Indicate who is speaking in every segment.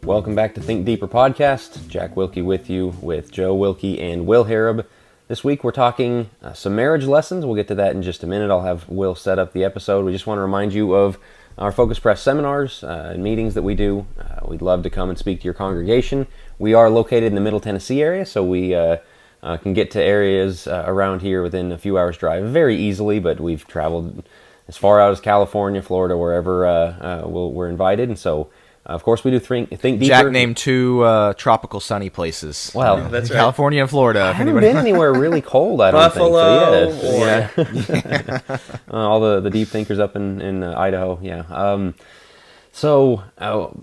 Speaker 1: Welcome back to Think Deeper Podcast. Jack Wilkie with you with Joe Wilkie and Will Harrop. This week we're talking some marriage lessons. We'll get to that in just a minute. I'll have Will set up the episode. We just want to remind you of our Focus Press seminars and meetings that we do. We'd love to come and speak to your congregation. We are located in the Middle Tennessee area, so we can get to areas around here within a few hours' drive very easily, but we've traveled as far out as California, Florida, wherever we're invited, and so of course, we do think deeper.
Speaker 2: Jack named two tropical sunny places.
Speaker 1: Well,
Speaker 2: that's California and Florida.
Speaker 1: I haven't been anywhere really cold, I don't
Speaker 3: Buffalo,
Speaker 1: think. So, yeah. All the deep thinkers up in Idaho, yeah.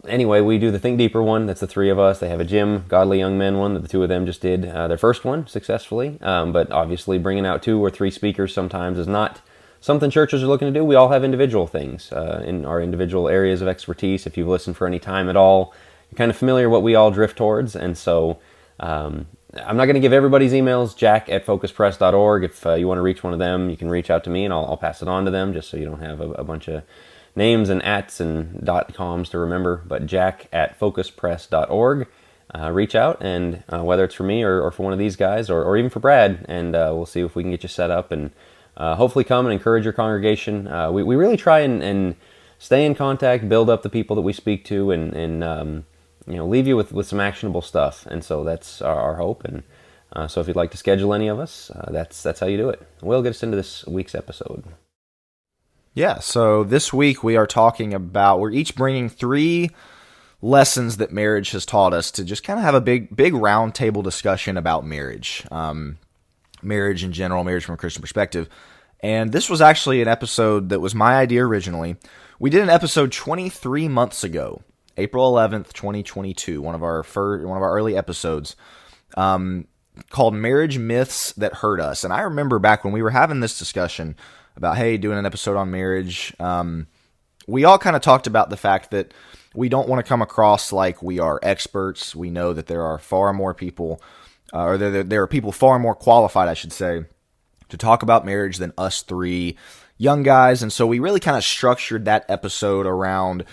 Speaker 1: Anyway, we do the Think Deeper one. That's the three of us. They have a Jim, Godly Young Men one that the two of them just did their first one successfully. But obviously, bringing out 2 or 3 speakers sometimes is not something churches are looking to do. We all have individual things in our individual areas of expertise. If you've listened for any time at all, you're kind of familiar what we all drift towards. And so I'm not going to give everybody's emails. Jack@focuspress.org. If you want to reach one of them, you can reach out to me and I'll pass it on to them just so you don't have a bunch of names and ats and .coms to remember. But Jack@focuspress.org. Reach out, and whether it's for me or for one of these guys or even for Brad, and we'll see if we can get you set up and hopefully come and encourage your congregation. We really try and stay in contact, build up the people that we speak to, and leave you with some actionable stuff. And so that's our hope. And so if you'd like to schedule any of us, that's how you do it. We'll get us into this week's episode.
Speaker 2: Yeah, so this week we are talking about, we're each bringing 3 lessons that marriage has taught us to just kind of have a big round table discussion about marriage. Marriage in general, marriage from a Christian perspective. And this was actually an episode that was my idea originally. We did an episode 23 months ago, April 11th, 2022, one of our early episodes, called Marriage Myths That Hurt Us. And I remember back when we were having this discussion about, hey, doing an episode on marriage, we all kind of talked about the fact that we don't want to come across like we are experts. We know that there are far more people or there are people far more qualified, I should say, to talk about marriage than us 3 young guys. And so we really kind of structured that episode around,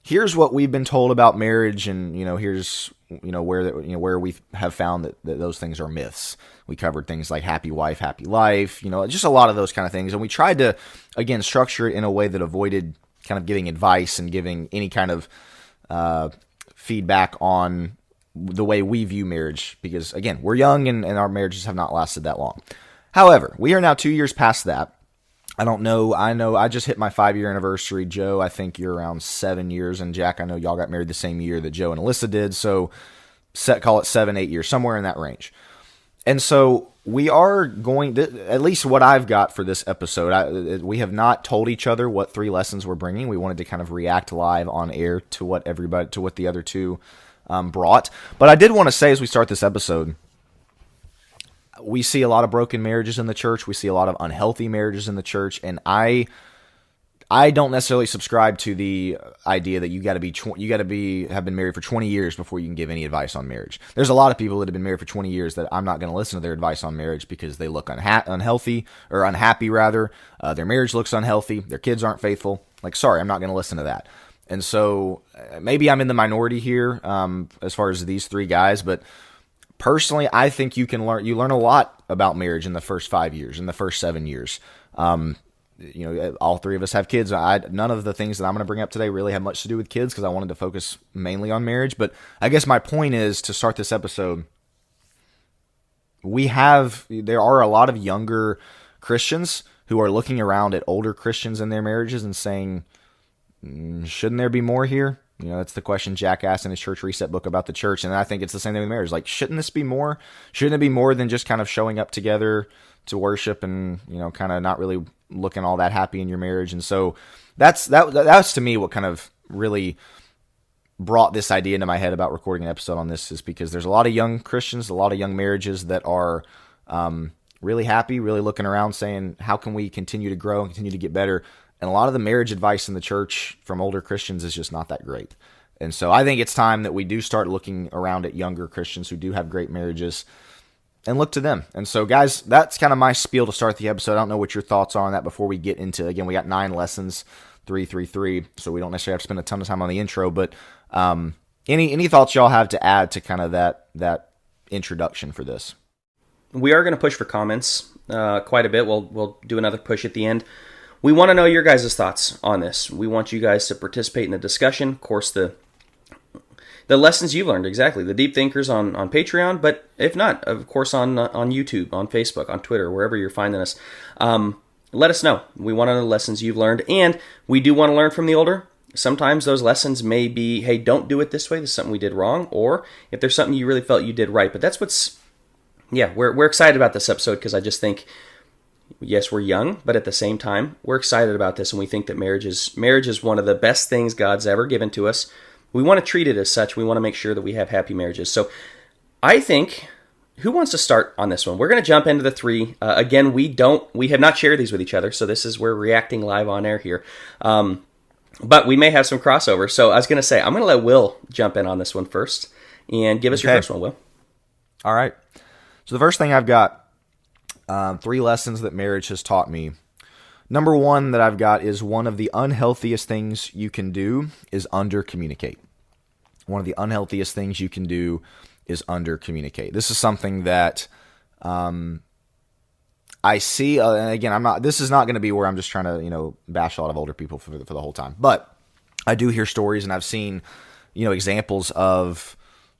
Speaker 2: here's what we've been told about marriage, and here's where we have found that those things are myths. We covered things like happy wife, happy life, just a lot of those kind of things. And we tried to, again, structure it in a way that avoided kind of giving advice and giving any kind of feedback on the way we view marriage, because again, we're young and our marriages have not lasted that long. However, we are now 2 years past that. I know I just hit my 5-year anniversary. Joe, I think you're around 7 years, and Jack, I know y'all got married the same year that Joe and Alyssa did, so call it 7-8 years, somewhere in that range. And so we are going to, at least what I've got for this episode, we have not told each other what 3 lessons we're bringing. We wanted to kind of react live on air to what the other 2 brought. But I did want to say, as we start this episode, we see a lot of broken marriages in the church. We see a lot of unhealthy marriages in the church, and I don't necessarily subscribe to the idea that you got to have been married for 20 years before you can give any advice on marriage. There's a lot of people that have been married for 20 years that I'm not going to listen to their advice on marriage because they look unhealthy or unhappy rather. Their marriage looks unhealthy. Their kids aren't faithful. Sorry, I'm not going to listen to that. And so maybe I'm in the minority here as far as these 3 guys, but personally, I think you learn a lot about marriage in the first 5 years, in the first 7 years. All 3 of us have kids. None of the things that I'm going to bring up today really have much to do with kids because I wanted to focus mainly on marriage. But I guess my point is, to start this episode, there are a lot of younger Christians who are looking around at older Christians in their marriages and saying, shouldn't there be more here? That's the question Jack asked in his Church Reset book about the church, and I think it's the same thing with marriage. Shouldn't this be more? Shouldn't it be more than just kind of showing up together to worship and, kind of not really looking all that happy in your marriage? And so that's to me what kind of really brought this idea into my head about recording an episode on this, is because there's a lot of young Christians, a lot of young marriages that are really happy, really looking around saying, how can we continue to grow and continue to get better? And a lot of the marriage advice in the church from older Christians is just not that great. And so I think it's time that we do start looking around at younger Christians who do have great marriages and look to them. And so, guys, that's kind of my spiel to start the episode. I don't know what your thoughts are on that before we get into, again, we got 9 lessons, 3, so we don't necessarily have to spend a ton of time on the intro, but Any thoughts y'all have to add to kind of that introduction for this?
Speaker 3: We are going to push for comments quite a bit. We'll do another push at the end. We want to know your guys' thoughts on this. We want you guys to participate in the discussion. Of course, the lessons you've learned, exactly. The deep thinkers on Patreon, but if not, of course, on YouTube, on Facebook, on Twitter, wherever you're finding us. Let us know. We want to know the lessons you've learned, and we do want to learn from the older. Sometimes those lessons may be, hey, don't do it this way. This is something we did wrong. Or if there's something you really felt you did right. But that's we're excited about this episode because I just think, yes, we're young, but at the same time, we're excited about this, and we think that marriage is one of the best things God's ever given to us. We want to treat it as such. We want to make sure that we have happy marriages. So I think, who wants to start on this one? We're going to jump into the three. Again, we have not shared these with each other, so we're reacting live on air here. But we may have some crossover. So I was going to say, I'm going to let Will jump in on this one first and give us your first one, Will.
Speaker 2: All right. So the first thing I've got, 3 lessons that marriage has taught me. Number 1 that I've got is one of the unhealthiest things you can do is under-communicate. One of the unhealthiest things you can do is under-communicate. This is something that I see, and again, this is not going to be where I'm just trying to, bash a lot of older people for the whole time. But I do hear stories, and I've seen, examples of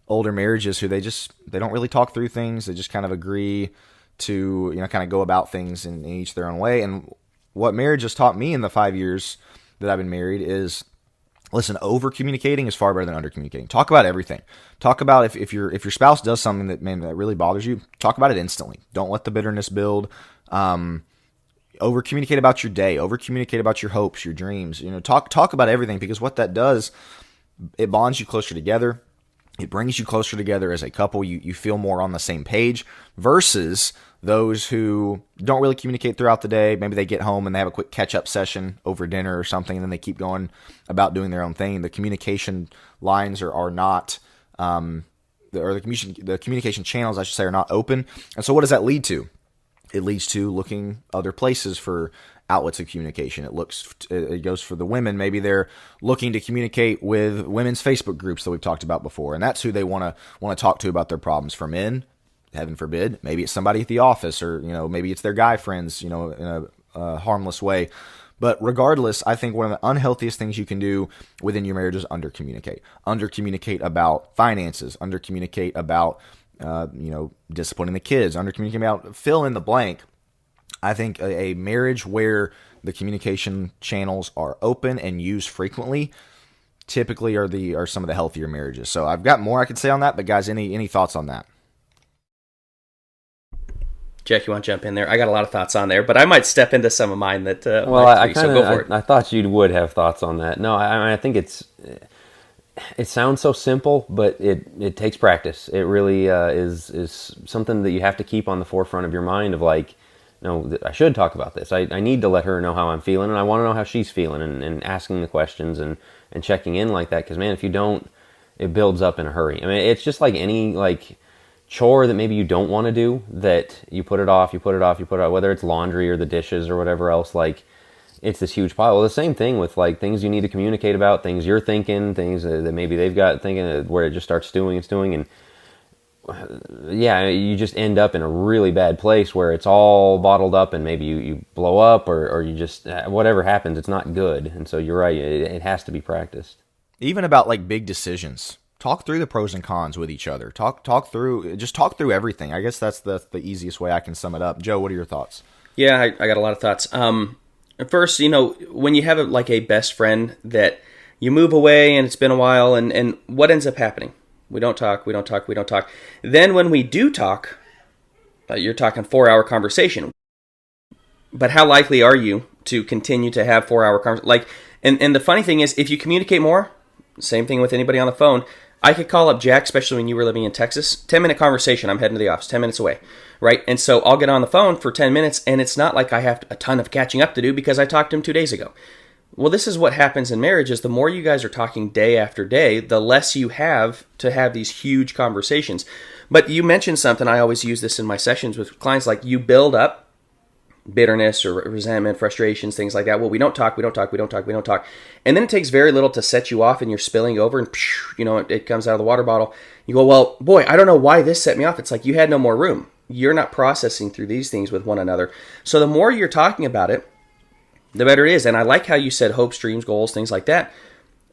Speaker 2: older marriages who they don't really talk through things. They just kind of agree to, kind of go about things in each their own way. And what marriage has taught me in the 5 years that I've been married is, listen, over communicating is far better than under communicating. Talk about everything. Talk about if your spouse does something that really bothers you, talk about it instantly. Don't let the bitterness build. Over communicate about your day. Over communicate about your hopes, your dreams. Talk about everything, because what that does, it bonds you closer together. It brings you closer together as a couple. You feel more on the same page versus those who don't really communicate throughout the day. Maybe they get home and they have a quick catch-up session over dinner or something, and then they keep going about doing their own thing. The communication lines are not, the communication channels, I should say, are not open. And so what does that lead to? It leads to looking other places for outlets of communication. It goes for the women. Maybe they're looking to communicate with women's Facebook groups that we've talked about before, and that's who they want to talk to about their problems. For men, heaven forbid, maybe it's somebody at the office, or maybe it's their guy friends, in a harmless way. But regardless, I think one of the unhealthiest things you can do within your marriage is under-communicate. Under-communicate about finances. Under-communicate about disciplining the kids. Under-communicate about fill in the blank. I think a marriage where the communication channels are open and used frequently typically are some of the healthier marriages. So I've got more I could say on that, but guys, any thoughts on that?
Speaker 3: Jack, you want to jump in there? I got a lot of thoughts on there, but I might step into some of mine that.
Speaker 1: I thought you would have thoughts on that. No, I think it sounds so simple, but it takes practice. It really is something that you have to keep on the forefront of your mind of like, no, I should talk about this. I need to let her know how I'm feeling, and I want to know how she's feeling, and asking the questions and checking in like that. Because man, if you don't, it builds up in a hurry. I mean, it's just like any chore that maybe you don't want to do, that you put it off, whether it's laundry or the dishes or whatever else. Like, it's this huge pile. Well, the same thing with like things you need to communicate about, things you're thinking, things that maybe they've got thinking, where it just starts stewing, and yeah, you just end up in a really bad place where it's all bottled up, and maybe you blow up, or you just, whatever happens, it's not good. And so you're right, it has to be practiced.
Speaker 2: Even about like big decisions, talk through the pros and cons with each other. Talk through everything. I guess that's the easiest way I can sum it up. Joe, what are your thoughts?
Speaker 3: Yeah, I got a lot of thoughts. First, when you have a best friend that you move away and it's been a while, and what ends up happening? We don't talk. Then when we do talk, you're talking 4-hour conversation. But how likely are you to continue to have 4-hour conversation? And the funny thing is, if you communicate more, same thing with anybody on the phone. I could call up Jack, especially when you were living in Texas. 10-minute conversation. I'm heading to the office, 10 minutes away, right? And so I'll get on the phone for 10 minutes, and it's not like I have a ton of catching up to do because I talked to him 2 days ago. Well, this is what happens in marriage, is the more you guys are talking day after day, the less you have to have these huge conversations. But you mentioned something, I always use this in my sessions with clients, like you build up bitterness or resentment, frustrations, things like that. Well, we don't talk, we don't talk, we don't talk, we don't talk. And then it takes very little to set you off and you're spilling over and, it comes out of the water bottle. You go, well, boy, I don't know why this set me off. It's like you had no more room. You're not processing through these things with one another. So the more you're talking about it, the better it is. And I like how you said hopes, dreams, goals, things like that.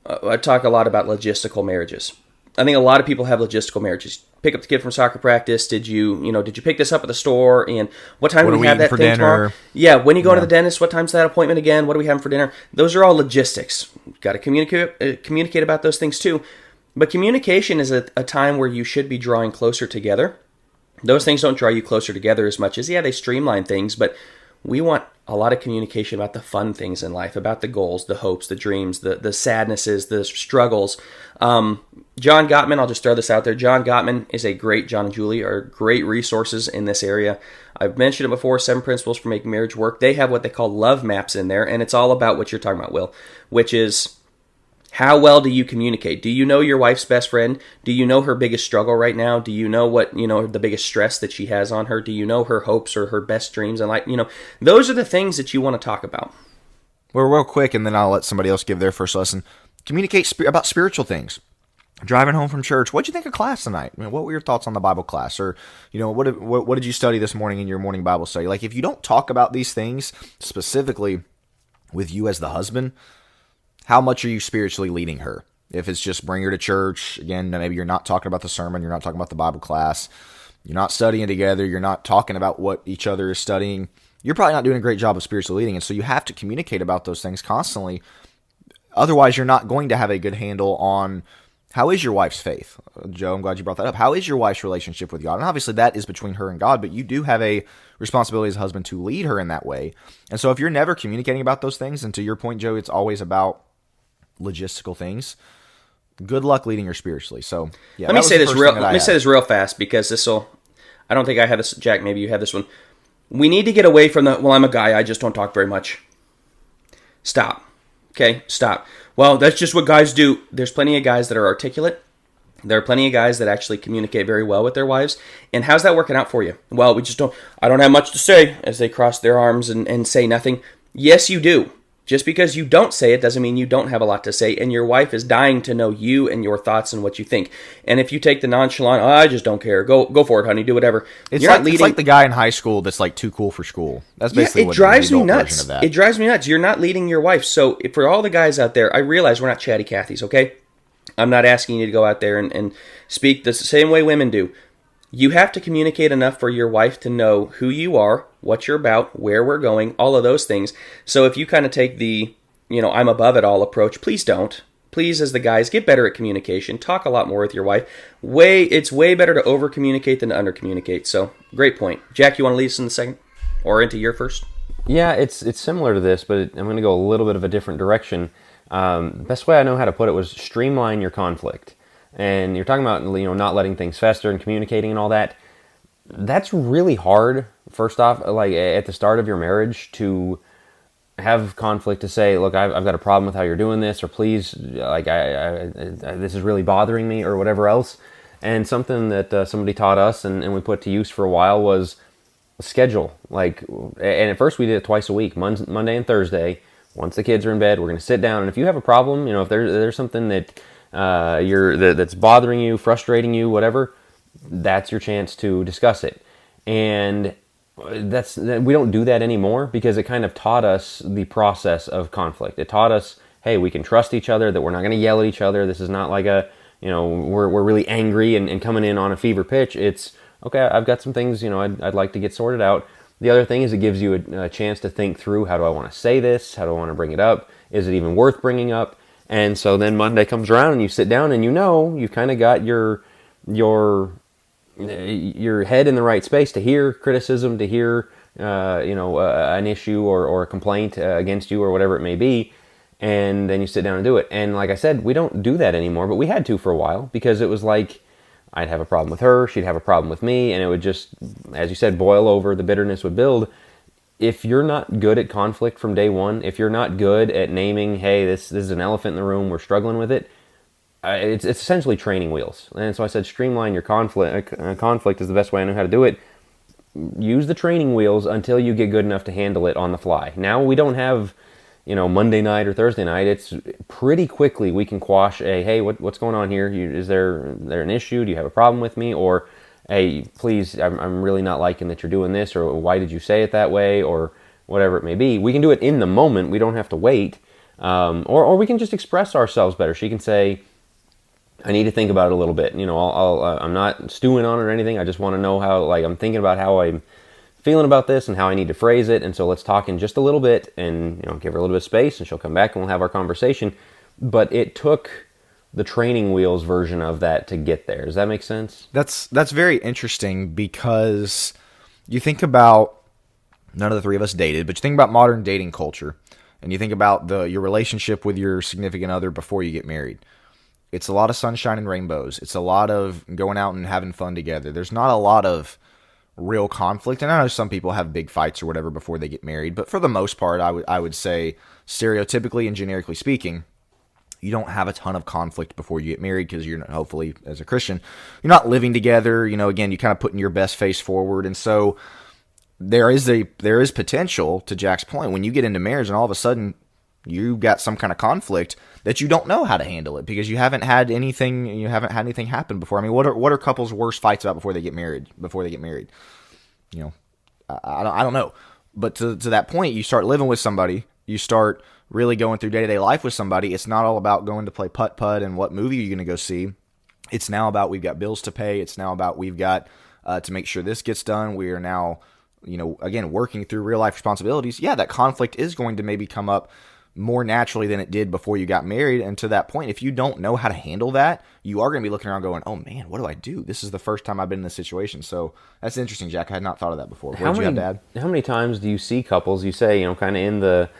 Speaker 3: I talk a lot about logistical marriages. I think a lot of people have logistical marriages. Pick up the kid from soccer practice. Did you pick this up at the store? And what time do we have that thing tomorrow? Yeah, when you go to the dentist, what time's that appointment again? What are we having for dinner? Those are all logistics. You've got to communicate about those things too. But communication is a time where you should be drawing closer together. Those things don't draw you closer together as much as, they streamline things, but we want a lot of communication about the fun things in life, about the goals, the hopes, the dreams, the sadnesses, the struggles. John Gottman, I'll just throw this out there. John Gottman is a great, John and Julie are great resources in this area. I've mentioned it before, 7 Principles for Making Marriage Work. They have what they call love maps in there, and it's all about what you're talking about, Will, which is how well do you communicate? Do you know your wife's best friend? Do you know her biggest struggle right now? Do you know what, the biggest stress that she has on her? Do you know her hopes or her best dreams? And those are the things that you want to talk about.
Speaker 2: Well, real quick, and then I'll let somebody else give their first lesson. Communicate about spiritual things. Driving home from church, what'd you think of class tonight? What were your thoughts on the Bible class? Or, what did you study this morning in your morning Bible study? Like, if you don't talk about these things specifically with you as the husband, how much are you spiritually leading her? If it's just bring her to church, again, maybe you're not talking about the sermon, you're not talking about the Bible class, you're not studying together, you're not talking about what each other is studying, you're probably not doing a great job of spiritually leading. And so you have to communicate about those things constantly. Otherwise, you're not going to have a good handle on how is your wife's faith. Joe, I'm glad you brought that up. How is your wife's relationship with God? And obviously that is between her and God, but you do have a responsibility as a husband to lead her in that way. And so if you're never communicating about those things, and to your point, Joe, it's always about logistical things, good luck leading her spiritually. So
Speaker 3: let me say this real fast, because I don't think I have this. Jack, maybe you have this one. We need to get away from the, well, I'm a guy, I just don't talk very much. Stop. Okay, stop. Well, that's just what guys do. There's plenty of guys that are articulate. There are plenty of guys that actually communicate very well with their wives. And how's that working out for you? Well, I don't have much to say, as they cross their arms and say nothing. Yes, you do. Just because you don't say it doesn't mean you don't have a lot to say, and your wife is dying to know you and your thoughts and what you think. And if you take the nonchalant, I just don't care, go for it, honey, do whatever.
Speaker 2: It's like the guy in high school that's like too cool for school. That's basically what
Speaker 3: drives me nuts. It drives me nuts. You're not leading your wife. So for all the guys out there, I realize we're not chatty Cathys, okay? I'm not asking you to go out there and speak the same way women do. You have to communicate enough for your wife to know who you are, what you're about, where we're going, all of those things. So if you kind of take the, I'm above it all approach, please don't. Please, as the guys, get better at communication. Talk a lot more with your wife. It's way better to over-communicate than to under-communicate. So, great point. Jack, you want to lead us in the second? Or into your first?
Speaker 1: Yeah, it's similar to this, but I'm going to go a little bit of a different direction. Best way I know how to put it was streamline your conflict. And you're talking about, not letting things fester and communicating and all that. That's really hard, first off, like at the start of your marriage, to have conflict, to say, look, I've got a problem with how you're doing this, or please, this is really bothering me, or whatever else. And something that somebody taught us and we put to use for a while was a schedule. And at first we did it twice a week, Monday and Thursday. Once the kids are in bed, we're going to sit down, and if you have a problem, if there's something that that's bothering you, frustrating you, whatever, that's your chance to discuss it. And we don't do that anymore, because it kind of taught us the process of conflict. It taught us, hey, we can trust each other, that we're not going to yell at each other. This is not like we're really angry and coming in on a fever pitch. It's, okay, I've got some things, I'd like to get sorted out. The other thing is it gives you a chance to think through, how do I want to say this? How do I want to bring it up? Is it even worth bringing up? And so then Monday comes around and you sit down and you've kind of got your head in the right space to hear criticism, to hear an issue or a complaint against you or whatever it may be, and then you sit down and do it. And like I said, we don't do that anymore, but we had to for a while, because it was like I'd have a problem with her, she'd have a problem with me, and it would just, as you said, boil over, the bitterness would build. If you're not good at conflict from day one, if you're not good at naming, hey, this is an elephant in the room, we're struggling with it, it's essentially training wheels. And so I said streamline your conflict. Conflict is the best way I know how to do it. use the training wheels until you get good enough to handle it on the fly. Now we don't have, Monday night or Thursday night. It's pretty quickly we can quash a, hey, what's going on here? Is there an issue? Do you have a problem with me? Or, hey, please, I'm really not liking that you're doing this, or why did you say it that way, or whatever it may be. We can do it in the moment. We don't have to wait. Or we can just express ourselves better. She can say, I need to think about it a little bit. I'm not stewing on it or anything. I just want to know how, I'm thinking about how I'm feeling about this and how I need to phrase it. And so let's talk in just a little bit, and, give her a little bit of space, and she'll come back and we'll have our conversation. But it took the training wheels version of that to get there. Does that make sense?
Speaker 2: That's very interesting, because you think about, none of the three of us dated, but you think about modern dating culture, and you think about your relationship with your significant other before you get married. It's a lot of sunshine and rainbows. It's a lot of going out and having fun together. There's not a lot of real conflict. And I know some people have big fights or whatever before they get married, but for the most part, I would say, stereotypically and generically speaking, you don't have a ton of conflict before you get married, because you're not, hopefully, as a Christian, you're not living together. Again, you kind of putting your best face forward. And so there is potential, to Jack's point, when you get into marriage and all of a sudden you got some kind of conflict that you don't know how to handle it, because you haven't had anything happen before. I mean, what are couples' worst fights about before they get married? I don't know. But to that point, you start living with somebody, you start really going through day-to-day life with somebody. It's not all about going to play putt-putt and what movie you're going to go see. It's now about, we've got bills to pay. It's now about, we've got to make sure this gets done. We are now, again, working through real-life responsibilities. Yeah, that conflict is going to maybe come up more naturally than it did before you got married. And to that point, if you don't know how to handle that, you are going to be looking around going, oh man, what do I do? This is the first time I've been in this situation. So that's interesting, Jack. I had not thought of that before. What did you have to add?
Speaker 1: How many times do you see couples, you say, kind of in the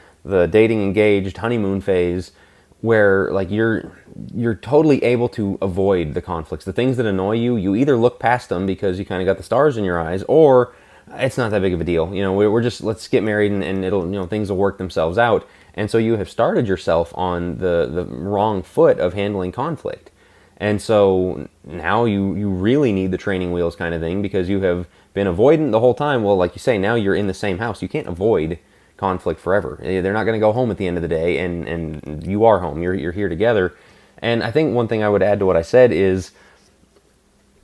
Speaker 1: dating, engaged, honeymoon phase, where you're totally able to avoid the conflicts, the things that annoy you, you either look past them because you kind of got the stars in your eyes, or it's not that big of a deal. We're just, let's get married and it'll, things will work themselves out. And so you have started yourself on the wrong foot of handling conflict. And so now you really need the training wheels kind of thing, because you have been avoidant the whole time. Well, like you say, now you're in the same house. You can't avoid conflict forever. They're not going to go home at the end of the day, and you are home. You're here together. And I think one thing I would add to what I said is,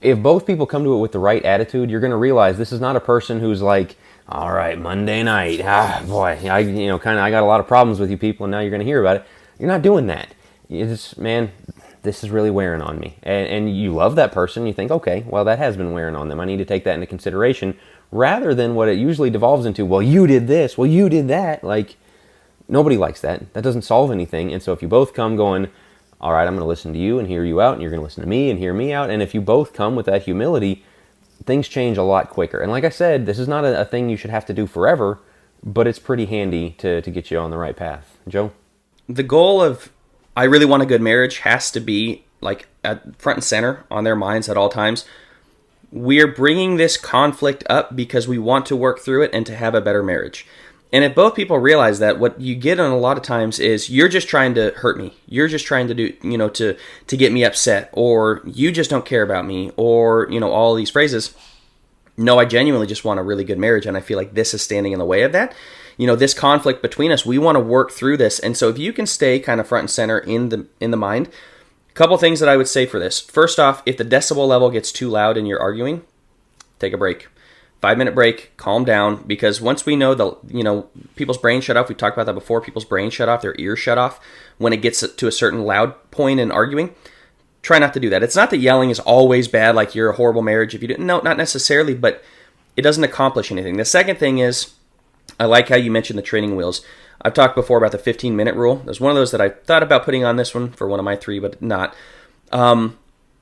Speaker 1: if both people come to it with the right attitude, you're going to realize this is not a person who's like, all right, Monday night, boy, I got a lot of problems with you people, and now you're going to hear about it. You're not doing that. You just, man, this is really wearing on me. And you love that person. You think, okay, well, that has been wearing on them. I need to take that into consideration, rather than what it usually devolves into, well, you did this, well, you did that. Nobody likes that. That doesn't solve anything. And so if you both come going, all right, I'm going to listen to you and hear you out, and you're going to listen to me and hear me out. And if you both come with that humility, things change a lot quicker. And like I said, this is not a thing you should have to do forever, but it's pretty handy to get you on the right path. Joe?
Speaker 3: The goal of, I really want a good marriage, has to be at front and center on their minds at all times. We're bringing this conflict up because we want to work through it and to have a better marriage. And if both people realize that, what you get on a lot of times is, you're just trying to hurt me. You're just trying to do, to get me upset, or you just don't care about me, or, all these phrases. No, I genuinely just want a really good marriage, and I feel like this is standing in the way of that. This conflict between us, we want to work through this. And so if you can stay kind of front and center in the mind, a couple things that I would say for this. First off, if the decibel level gets too loud and you're arguing, take a break. 5-minute break, calm down, because once we know people's brains shut off, we talked about that before, people's brains shut off, their ears shut off when it gets to a certain loud point in arguing. Try not to do that. It's not that yelling is always bad, like you're a horrible marriage if you do. No, not necessarily, but it doesn't accomplish anything. The second thing is, I like how you mentioned the training wheels. I've talked before about the 15-minute rule. There's one of those that I thought about putting on this one for one of my 3, but not.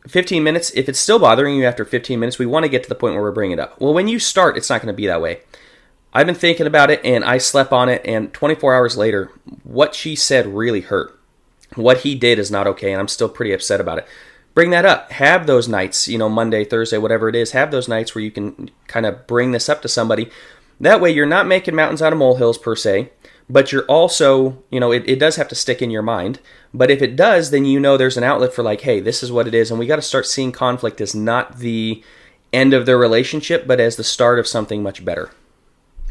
Speaker 3: 15 minutes, if it's still bothering you after 15 minutes, we want to get to the point where we're bringing it up. Well, when you start, it's not going to be that way. I've been thinking about it, and I slept on it, and 24 hours later, what she said really hurt. What he did is not okay, and I'm still pretty upset about it. Bring that up. Have those nights, Monday, Thursday, whatever it is, have those nights where you can kind of bring this up to somebody. That way, you're not making mountains out of molehills, per se, but you're also, it does have to stick in your mind. But if it does, then there's an outlet for hey, this is what it is. And we got to start seeing conflict as not the end of their relationship, but as the start of something much better.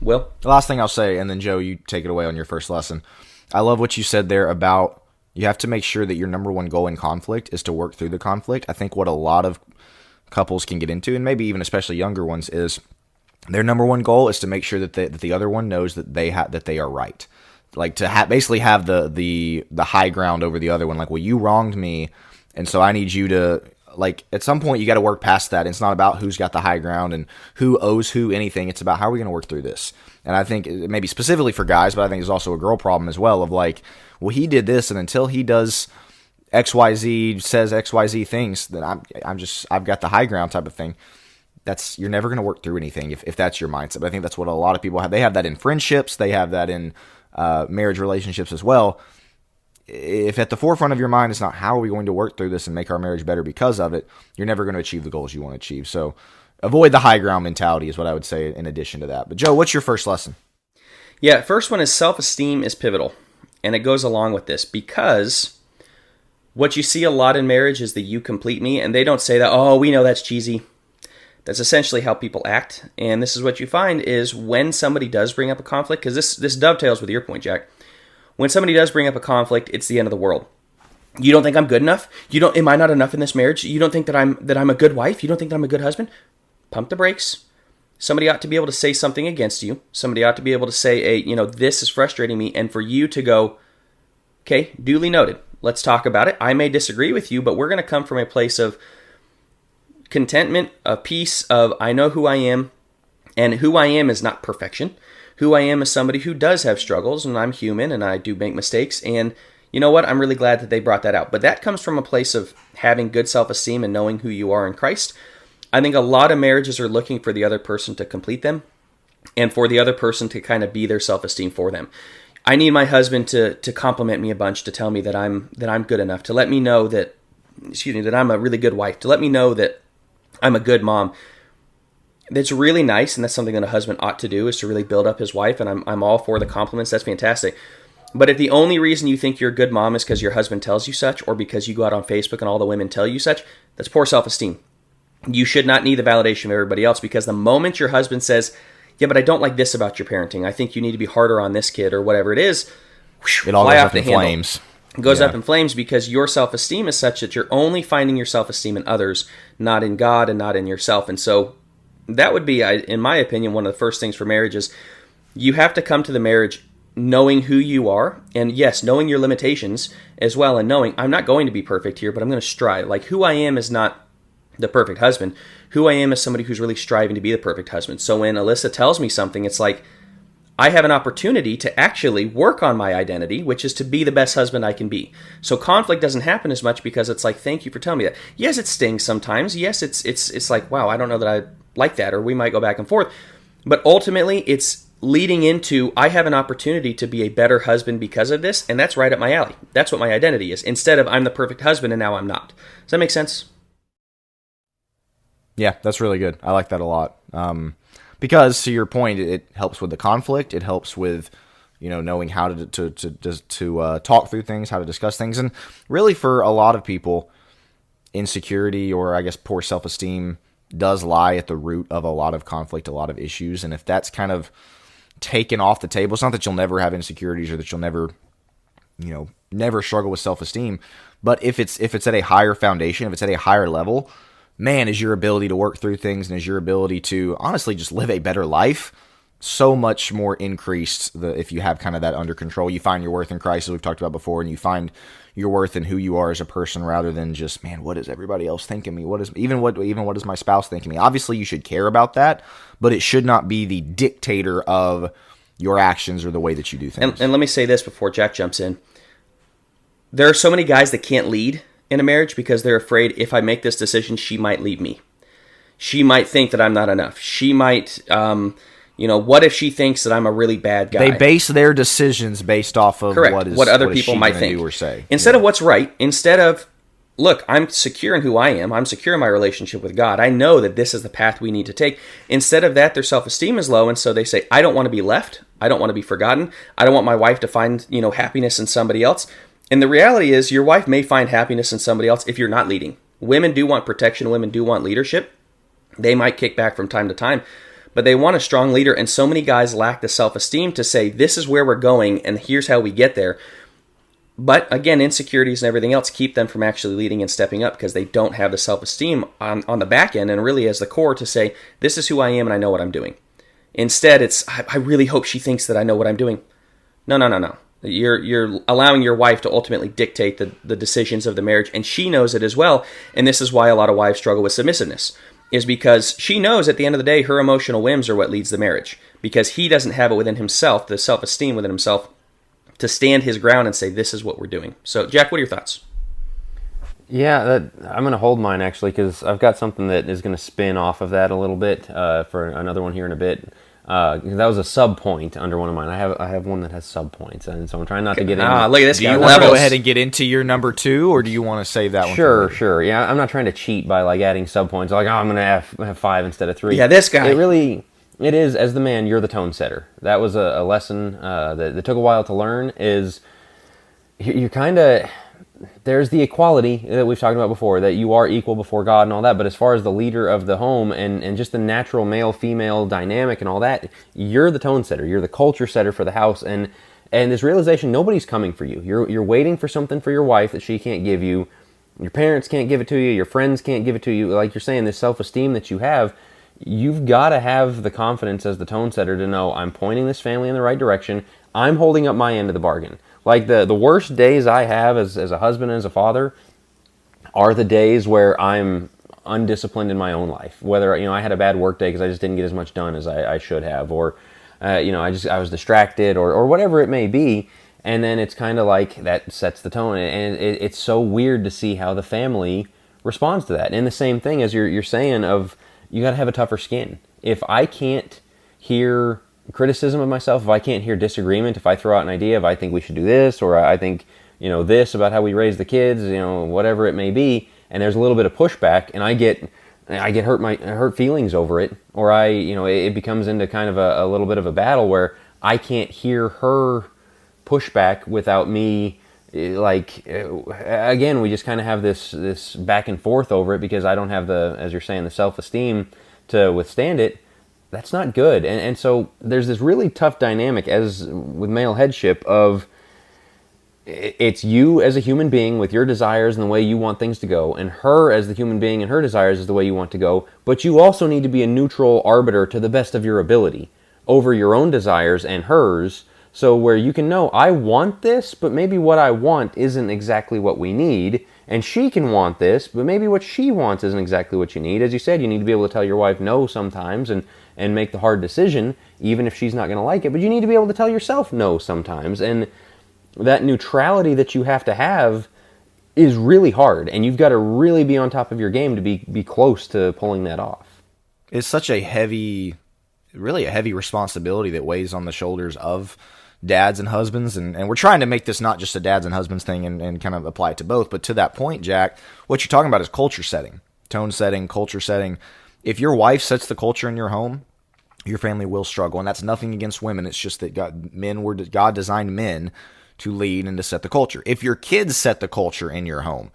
Speaker 3: Will?
Speaker 2: The last thing I'll say, and then Joe, you take it away on your first lesson. I love what you said there about you have to make sure that your number one goal in conflict is to work through the conflict. I think what a lot of couples can get into, and maybe even especially younger ones, is their number one goal is to make sure that the other one knows that they are right. Like to basically have the high ground over the other one. Like, well, you wronged me, and so I need you to, like, at some point you got to work past that. It's not about who's got the high ground and who owes who anything. It's about how are we going to work through this. And I think maybe specifically for guys, but I think it's also a girl problem as well of like, well, he did this, and until he does XYZ, says XYZ things, then I've got the high ground type of thing. You're never going to work through anything if that's your mindset. But I think that's what a lot of people have. They have that in friendships. They have that in marriage relationships as well. If at the forefront of your mind is not how are we going to work through this and make our marriage better because of it, you're never going to achieve the goals you want to achieve. So avoid the high ground mentality is what I would say in addition to that. But Joe, what's your first lesson?
Speaker 3: Yeah, first one is self-esteem is pivotal. And it goes along with this because what you see a lot in marriage is the you complete me. And they don't say that, oh, we know that's cheesy. That's essentially how people act. And this is what you find is when somebody does bring up a conflict, because this dovetails with your point, Jack. When somebody does bring up a conflict, it's the end of the world. You don't think I'm good enough? Am I not enough in this marriage? You don't think that I'm a good wife? You don't think that I'm a good husband? Pump the brakes. Somebody ought to be able to say something against you. Somebody ought to be able to say, this is frustrating me. And for you to go, okay, duly noted. Let's talk about it. I may disagree with you, but we're going to come from a place of contentment, of peace, of I know who I am. And who I am is not perfection. Who I am is somebody who does have struggles, and I'm human, and I do make mistakes. And you know what? I'm really glad that they brought that out. But that comes from a place of having good self-esteem and knowing who you are in Christ. I think a lot of marriages are looking for the other person to complete them and for the other person to kind of be their self-esteem for them. I need my husband to compliment me a bunch, to tell me that I'm good enough, to let me know that I'm a really good wife, to let me know that I'm a good mom. That's really nice, and that's something that a husband ought to do, is to really build up his wife, and I'm all for the compliments. That's fantastic. But if the only reason you think you're a good mom is because your husband tells you such, or because you go out on Facebook and all the women tell you such, that's poor self-esteem. You should not need the validation of everybody else, because the moment your husband says, yeah, but I don't like this about your parenting, I think you need to be harder on this kid, or whatever it is,
Speaker 2: it all goes up in flames.
Speaker 3: It goes up in flames because your self-esteem is such that you're only finding your self-esteem in others, not in God and not in yourself. And so that would be, in my opinion, one of the first things for marriage is you have to come to the marriage knowing who you are, and yes, knowing your limitations as well, and knowing I'm not going to be perfect here, but I'm going to strive. Like, who I am is not the perfect husband. Who I am is somebody who's really striving to be the perfect husband. So when Alyssa tells me something, it's like I have an opportunity to actually work on my identity, which is to be the best husband I can be. So conflict doesn't happen as much because it's like, thank you for telling me that. Yes, it stings sometimes. Yes, it's like, wow, I don't know that I like that, or we might go back and forth. But ultimately, it's leading into, I have an opportunity to be a better husband because of this, and that's right up my alley. That's what my identity is, instead of I'm the perfect husband and now I'm not. Does that make sense?
Speaker 2: Yeah, that's really good. I like that a lot. Because to your point, it helps with the conflict. It helps with, knowing how to talk through things, how to discuss things. And really for a lot of people, insecurity, or I guess poor self-esteem, does lie at the root of a lot of conflict, a lot of issues. And if that's kind of taken off the table, it's not that you'll never have insecurities or that you'll never, never struggle with self-esteem. But if it's at a higher foundation, if it's at a higher level, man, is your ability to work through things and is your ability to honestly just live a better life so much more increased if you have kind of that under control. You find your worth in Christ, as we've talked about before, and you find your worth in who you are as a person rather than just, man, what does everybody else think of me? What does my spouse think of me? Obviously, you should care about that, but it should not be the dictator of your actions or the way that you do things.
Speaker 3: And let me say this before Jack jumps in. There are so many guys that can't lead in a marriage because they're afraid if I make this decision, she might leave me. She might think that I'm not enough. She might, what if she thinks that I'm a really bad guy?
Speaker 2: They base their decisions based off of
Speaker 3: what other people might think
Speaker 2: or say.
Speaker 3: Instead of what's right, instead of, look, I'm secure in who I am. I'm secure in my relationship with God. I know that this is the path we need to take. Instead of that, their self-esteem is low, and so they say, I don't want to be left. I don't want to be forgotten. I don't want my wife to find, happiness in somebody else. And the reality is your wife may find happiness in somebody else if you're not leading. Women do want protection. Women do want leadership. They might kick back from time to time, but they want a strong leader, and so many guys lack the self-esteem to say, this is where we're going, and here's how we get there. But again, insecurities and everything else keep them from actually leading and stepping up because they don't have the self-esteem on the back end and really as the core to say, this is who I am and I know what I'm doing. Instead, it's, I really hope she thinks that I know what I'm doing. No. You're allowing your wife to ultimately dictate the decisions of the marriage, and she knows it as well. And this is why a lot of wives struggle with submissiveness, is because she knows at the end of the day her emotional whims are what leads the marriage, because he doesn't have it within himself, the self-esteem within himself, to stand his ground and say, this is what we're doing. So, Jack, what are your thoughts?
Speaker 1: Yeah, I'm going to hold mine, actually, because I've got something that is going to spin off of that a little bit for another one here in a bit. That was a sub-point under one of mine. I have one that has sub-points, and so I'm trying not to get in.
Speaker 3: Look at this
Speaker 2: Do
Speaker 3: guy.
Speaker 2: you want to go ahead and get into your number 2, or do you want to save that one?
Speaker 1: Sure. Yeah, I'm not trying to cheat by like adding sub-points. Like, I'm going to have 5 instead of 3.
Speaker 3: Yeah, this guy.
Speaker 1: It is, as the man, you're the tone setter. That was a lesson that took a while to learn, is you're kind of, there's the equality that we've talked about before, that you are equal before God and all that, but as far as the leader of the home and just the natural male-female dynamic and all that, you're the tone setter. You're the culture setter for the house, and this realization, nobody's coming for you. You're waiting for something for your wife that she can't give you. Your parents can't give it to you. Your friends can't give it to you. Like you're saying, this self-esteem that you have, you've got to have the confidence as the tone setter to know, I'm pointing this family in the right direction. I'm holding up my end of the bargain. Like the worst days I have as a husband and as a father are the days where I'm undisciplined in my own life. Whether, I had a bad work day because I just didn't get as much done as I should have, or I was distracted, or whatever it may be. And then it's kind of like that sets the tone, and it's so weird to see how the family responds to that. And the same thing as you're saying of, you got to have a tougher skin. If I can't hear criticism of myself, if I can't hear disagreement, if I throw out an idea, if I think we should do this, or I think, this about how we raise the kids, whatever it may be, and there's a little bit of pushback, and I get hurt feelings over it, or it becomes into kind of a little bit of a battle where I can't hear her pushback without me. Again, we just kind of have this back and forth over it because I don't have as you're saying, the self-esteem to withstand it. That's not good. And so there's this really tough dynamic as with male headship of, it's you as a human being with your desires and the way you want things to go, and her as the human being and her desires is the way you want to go, but you also need to be a neutral arbiter to the best of your ability over your own desires and hers. So where you can know, I want this, but maybe what I want isn't exactly what we need. And she can want this, but maybe what she wants isn't exactly what you need. As you said, you need to be able to tell your wife no sometimes and make the hard decision, even if she's not going to like it. But you need to be able to tell yourself no sometimes. And that neutrality that you have to have is really hard. And you've got to really be on top of your game to be close to pulling that off.
Speaker 2: It's such a heavy responsibility that weighs on the shoulders of dads and husbands, and we're trying to make this not just a dads and husbands thing and kind of apply it to both. But to that point, Jack, what you're talking about is culture setting, tone setting, culture setting. If your wife sets the culture in your home, your family will struggle, and that's nothing against women. It's just that God designed men to lead and to set the culture. If your kids set the culture in your home,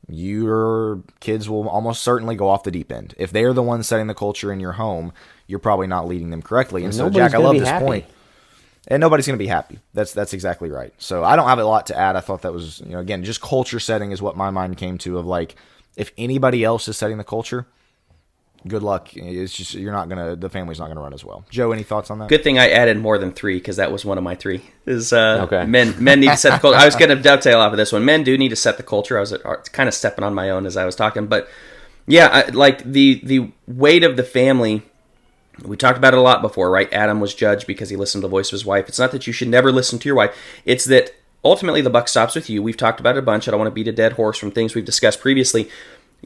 Speaker 2: your kids will almost certainly go off the deep end. If they're the ones setting the culture in your home, you're probably not leading them correctly. And so, Jack, I love this point. And nobody's going to be happy. That's exactly right. So I don't have a lot to add. I thought that was, again, just culture setting is what my mind came to, of like, if anybody else is setting the culture, good luck. It's just, the family's not going to run as well. Joe, any thoughts on that?
Speaker 3: Good thing I added more than 3, because that was one of my 3.
Speaker 1: Okay.
Speaker 3: Men need to set the culture. I was going to dovetail off of this one. Men do need to set the culture. I was kind of stepping on my own as I was talking. But yeah, like the weight of the family, we talked about it a lot before, right? Adam was judged because he listened to the voice of his wife. It's not that you should never listen to your wife. It's that ultimately the buck stops with you. We've talked about it a bunch. I don't want to beat a dead horse from things we've discussed previously.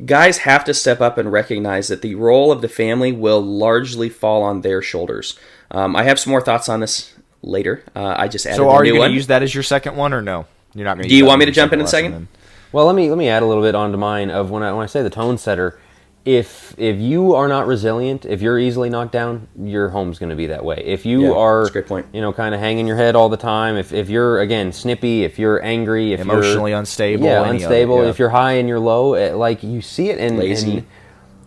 Speaker 3: Guys have to step up and recognize that the role of the family will largely fall on their shoulders. I have some more thoughts on this later. I just added a new one.
Speaker 2: So are you going to use that as your second one, or no? You're not going to.
Speaker 3: Do you want me to jump in a second?
Speaker 2: Then?
Speaker 1: Well, let me add a little bit onto mine of when I say the tone setter. If you are not resilient, if you're easily knocked down, your home's going to be that way. If you are,
Speaker 3: that's a great point.
Speaker 1: Kind of hanging your head all the time, if you're, again, snippy, if you're angry, if
Speaker 2: emotionally unstable,
Speaker 1: unstable, if you're high and you're low, like you see it, and
Speaker 3: lazy.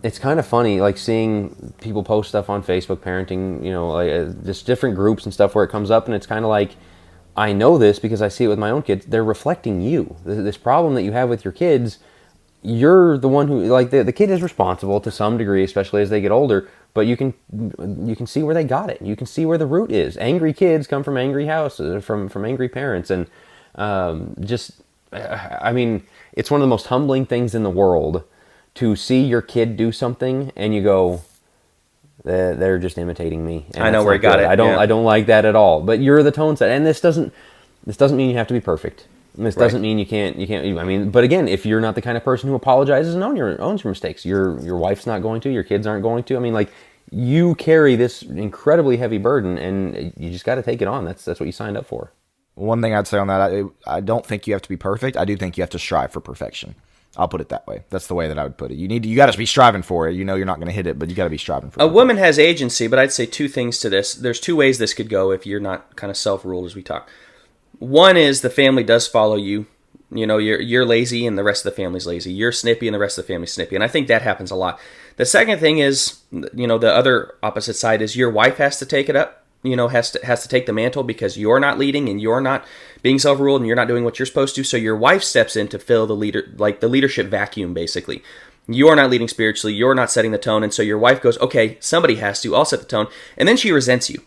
Speaker 1: And it's kind of funny, like seeing people post stuff on Facebook, parenting, like just different groups and stuff where it comes up, and it's kind of like, I know this because I see it with my own kids. They're reflecting you. This problem that you have with your kids, you're the one who, like, the kid is responsible to some degree, especially as they get older. But you can see where they got it. You can see where the root is. Angry kids come from angry houses, from angry parents, and I mean, it's one of the most humbling things in the world to see your kid do something and you go, they're just imitating me. And
Speaker 3: I know where he got it.
Speaker 1: I don't like that at all. But you're the tone set, and this doesn't mean you have to be perfect. And this doesn't mean you can't. I mean, but again, if you're not the kind of person who apologizes and owns your mistakes, your wife's not going to, your kids aren't going to. I mean, like, you carry this incredibly heavy burden, and you just got to take it on. That's what you signed up for.
Speaker 2: One thing I'd say on that, I don't think you have to be perfect. I do think you have to strive for perfection. I'll put it that way. That's the way that I would put it. You got to be striving for it. You know you're not going to hit it, but you got to be striving for it.
Speaker 3: A woman has agency, but I'd say two things to this. There's two ways this could go if you're not kind of self-ruled as we talk. One is the family does follow you. You know, you're lazy and the rest of the family's lazy. You're snippy and the rest of the family's snippy. And I think that happens a lot. The second thing is, the other opposite side is your wife has to take it up. Has to take the mantle because you're not leading and you're not being self-ruled and you're not doing what you're supposed to. So your wife steps in to fill the leadership vacuum, basically. You're not leading spiritually. You're not setting the tone. And so your wife goes, okay, somebody has to. I'll set the tone. And then she resents you.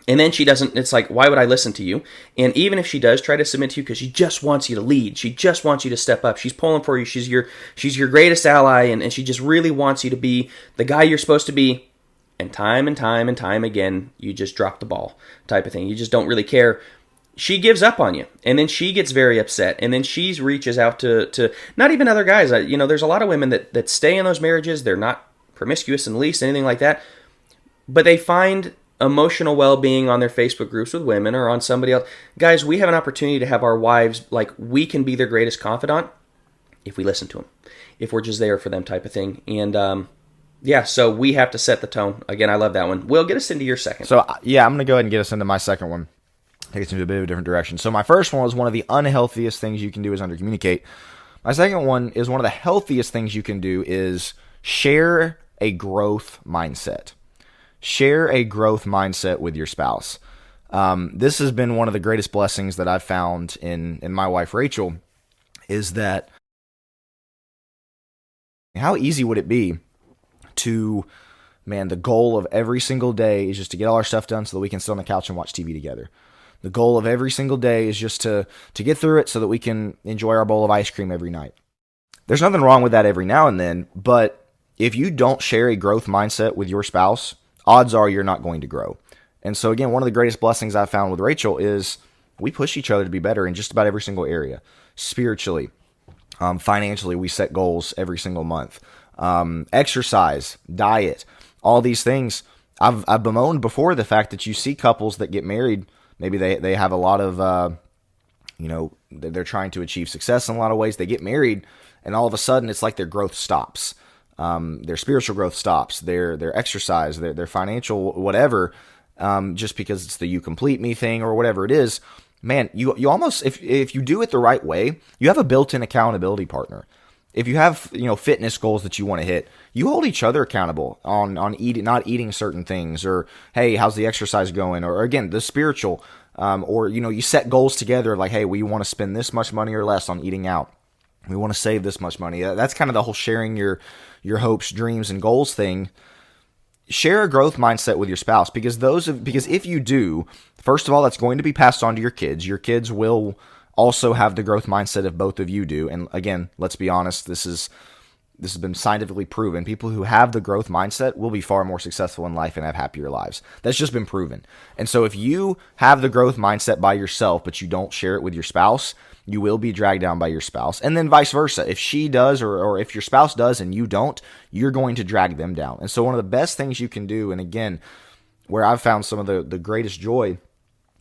Speaker 3: And then she doesn't, it's like, why would I listen to you? And even if she does try to submit to you because she just wants you to lead, she just wants you to step up, she's pulling for you, she's your greatest ally, and she just really wants you to be the guy you're supposed to be. And time again, you just drop the ball type of thing. You just don't really care. She gives up on you. And then she gets very upset. And then she reaches out to not even other guys. There's a lot of women that stay in those marriages. They're not promiscuous in the least, anything like that. But they find emotional well-being on their Facebook groups with women or on somebody else. Guys, we have an opportunity to have our wives, like, we can be their greatest confidant if we listen to them. If we're just there for them type of thing. And, so we have to set the tone. Again, I love that one. Will, get us into your second.
Speaker 2: So, I'm going to go ahead and get us into my second one. Take us into a bit of a different direction. So my first one was one of the unhealthiest things you can do is undercommunicate. My second one is one of the healthiest things you can do is share a growth mindset. Share a growth mindset with your spouse. This has been one of the greatest blessings that I've found in my wife, Rachel, is that how easy would it be the goal of every single day is just to get all our stuff done so that we can sit on the couch and watch TV together. The goal of every single day is just to get through it so that we can enjoy our bowl of ice cream every night. There's nothing wrong with that every now and then, but if you don't share a growth mindset with your spouse, odds are you're not going to grow. And so again, one of the greatest blessings I've found with Rachel is we push each other to be better in just about every single area. Spiritually, financially, we set goals every single month. Exercise, diet, all these things. I've bemoaned before the fact that you see couples that get married, maybe they have a lot of, they're trying to achieve success in a lot of ways. They get married and all of a sudden it's like their growth stops. Their spiritual growth stops, their exercise, their financial whatever, just because it's the you complete me thing or whatever it is. Man, you almost, if you do it the right way, you have a built-in accountability partner. If you have fitness goals that you want to hit, you hold each other accountable on not eating certain things, or hey, how's the exercise going, or again the spiritual, or you set goals together like, hey, we want to spend this much money or less on eating out. We want to save this much money. That's kind of the whole sharing your hopes, dreams, and goals thing. Share a growth mindset with your spouse because if you do, first of all, that's going to be passed on to your kids. Your kids will also have the growth mindset if both of you do. And again, let's be honest, this has been scientifically proven. People who have the growth mindset will be far more successful in life and have happier lives. That's just been proven. And so if you have the growth mindset by yourself, but you don't share it with your spouse, you will be dragged down by your spouse. And then vice versa. If she does or if your spouse does and you don't, you're going to drag them down. And so one of the best things you can do, and again, where I've found some of the greatest joy,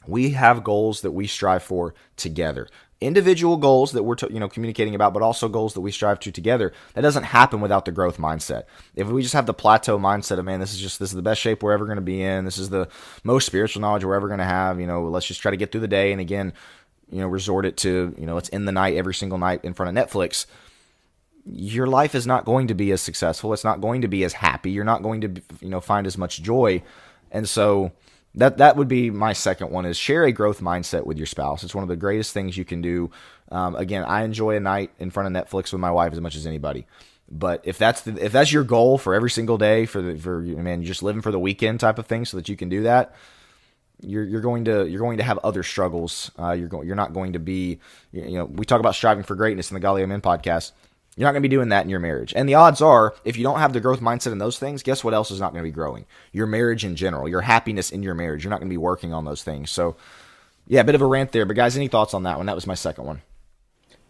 Speaker 2: we have goals that we strive for together. Individual goals that we're communicating about, but also goals that we strive to together. That doesn't happen without the growth mindset. If we just have the plateau mindset of, man, this is the best shape we're ever going to be in, this is the most spiritual knowledge we're ever going to have, let's just try to get through the day, and again, resort it to, it's in the night every single night in front of Netflix. your life is not going to be as successful. It's not going to be as happy. You're not going to, find as much joy. And so that would be my second one, is share a growth mindset with your spouse. It's one of the greatest things you can do. Again, I enjoy a night in front of Netflix with my wife as much as anybody. But if that's your goal for every single day, you're just living for the weekend type of thing, so that you can do that, you're going to have other struggles. You're not going to be, we talk about striving for greatness in the Godly Young Men podcast. You're not going to be doing that in your marriage. And the odds are, if you don't have the growth mindset in those things, guess what else is not going to be growing? Your marriage in general, your happiness in your marriage. You're not going to be working on those things. So, yeah, a bit of a rant there. But guys, any thoughts on that one? That was my second one.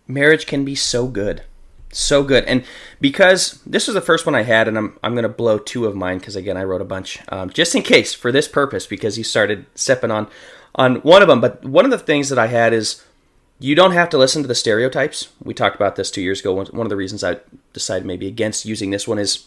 Speaker 3: Marriage can be so good. So good. And because this was the first one I had, and I'm going to blow two of mine, because, again, I wrote a bunch, just in case, for this purpose, because you started stepping on one of them. But one of the things that I had is, you don't have to listen to the stereotypes. We talked about this 2 years ago. One of the reasons I decided maybe against using this one is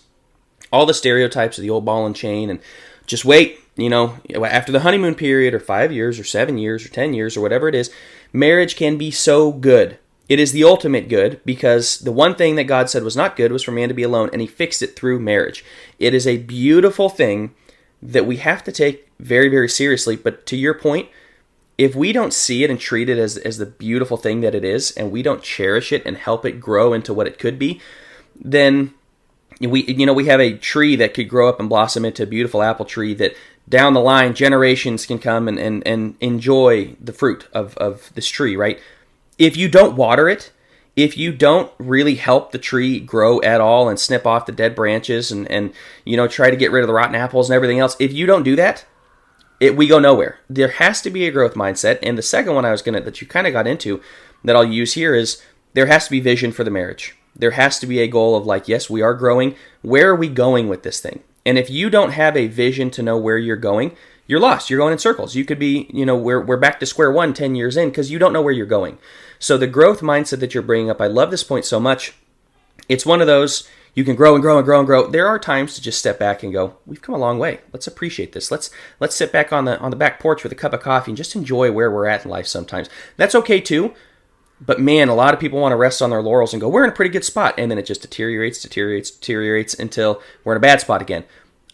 Speaker 3: all the stereotypes of the old ball and chain, and just wait, after the honeymoon period, or 5 years, or 7 years, or 10 years, or whatever it is, marriage can be so good. It is the ultimate good, because the one thing that God said was not good was for man to be alone, and he fixed it through marriage. It is a beautiful thing that we have to take very, very seriously. But to your point, if we don't see it and treat it as the beautiful thing that it is, and we don't cherish it and help it grow into what it could be, then we have a tree that could grow up and blossom into a beautiful apple tree that down the line generations can come and enjoy the fruit of this tree, right? If you don't water it, if you don't really help the tree grow at all and snip off the dead branches and try to get rid of the rotten apples and everything else, if you don't do that, we go nowhere. There has to be a growth mindset. And the second one that you kind of got into, that I'll use here, is there has to be vision for the marriage. There has to be a goal of yes, we are growing. Where are we going with this thing? And if you don't have a vision to know where you're going, you're lost. You're going in circles. You could be, we're back to square one 10 years in, because you don't know where you're going. So the growth mindset that you're bringing up, I love this point so much. It's one of those, you can grow and grow and grow and grow. There are times to just step back and go, we've come a long way. Let's appreciate this. Let's sit back on the back porch with a cup of coffee and just enjoy where we're at in life sometimes. That's okay too. But man, a lot of people want to rest on their laurels and go, we're in a pretty good spot. And then it just deteriorates until we're in a bad spot again.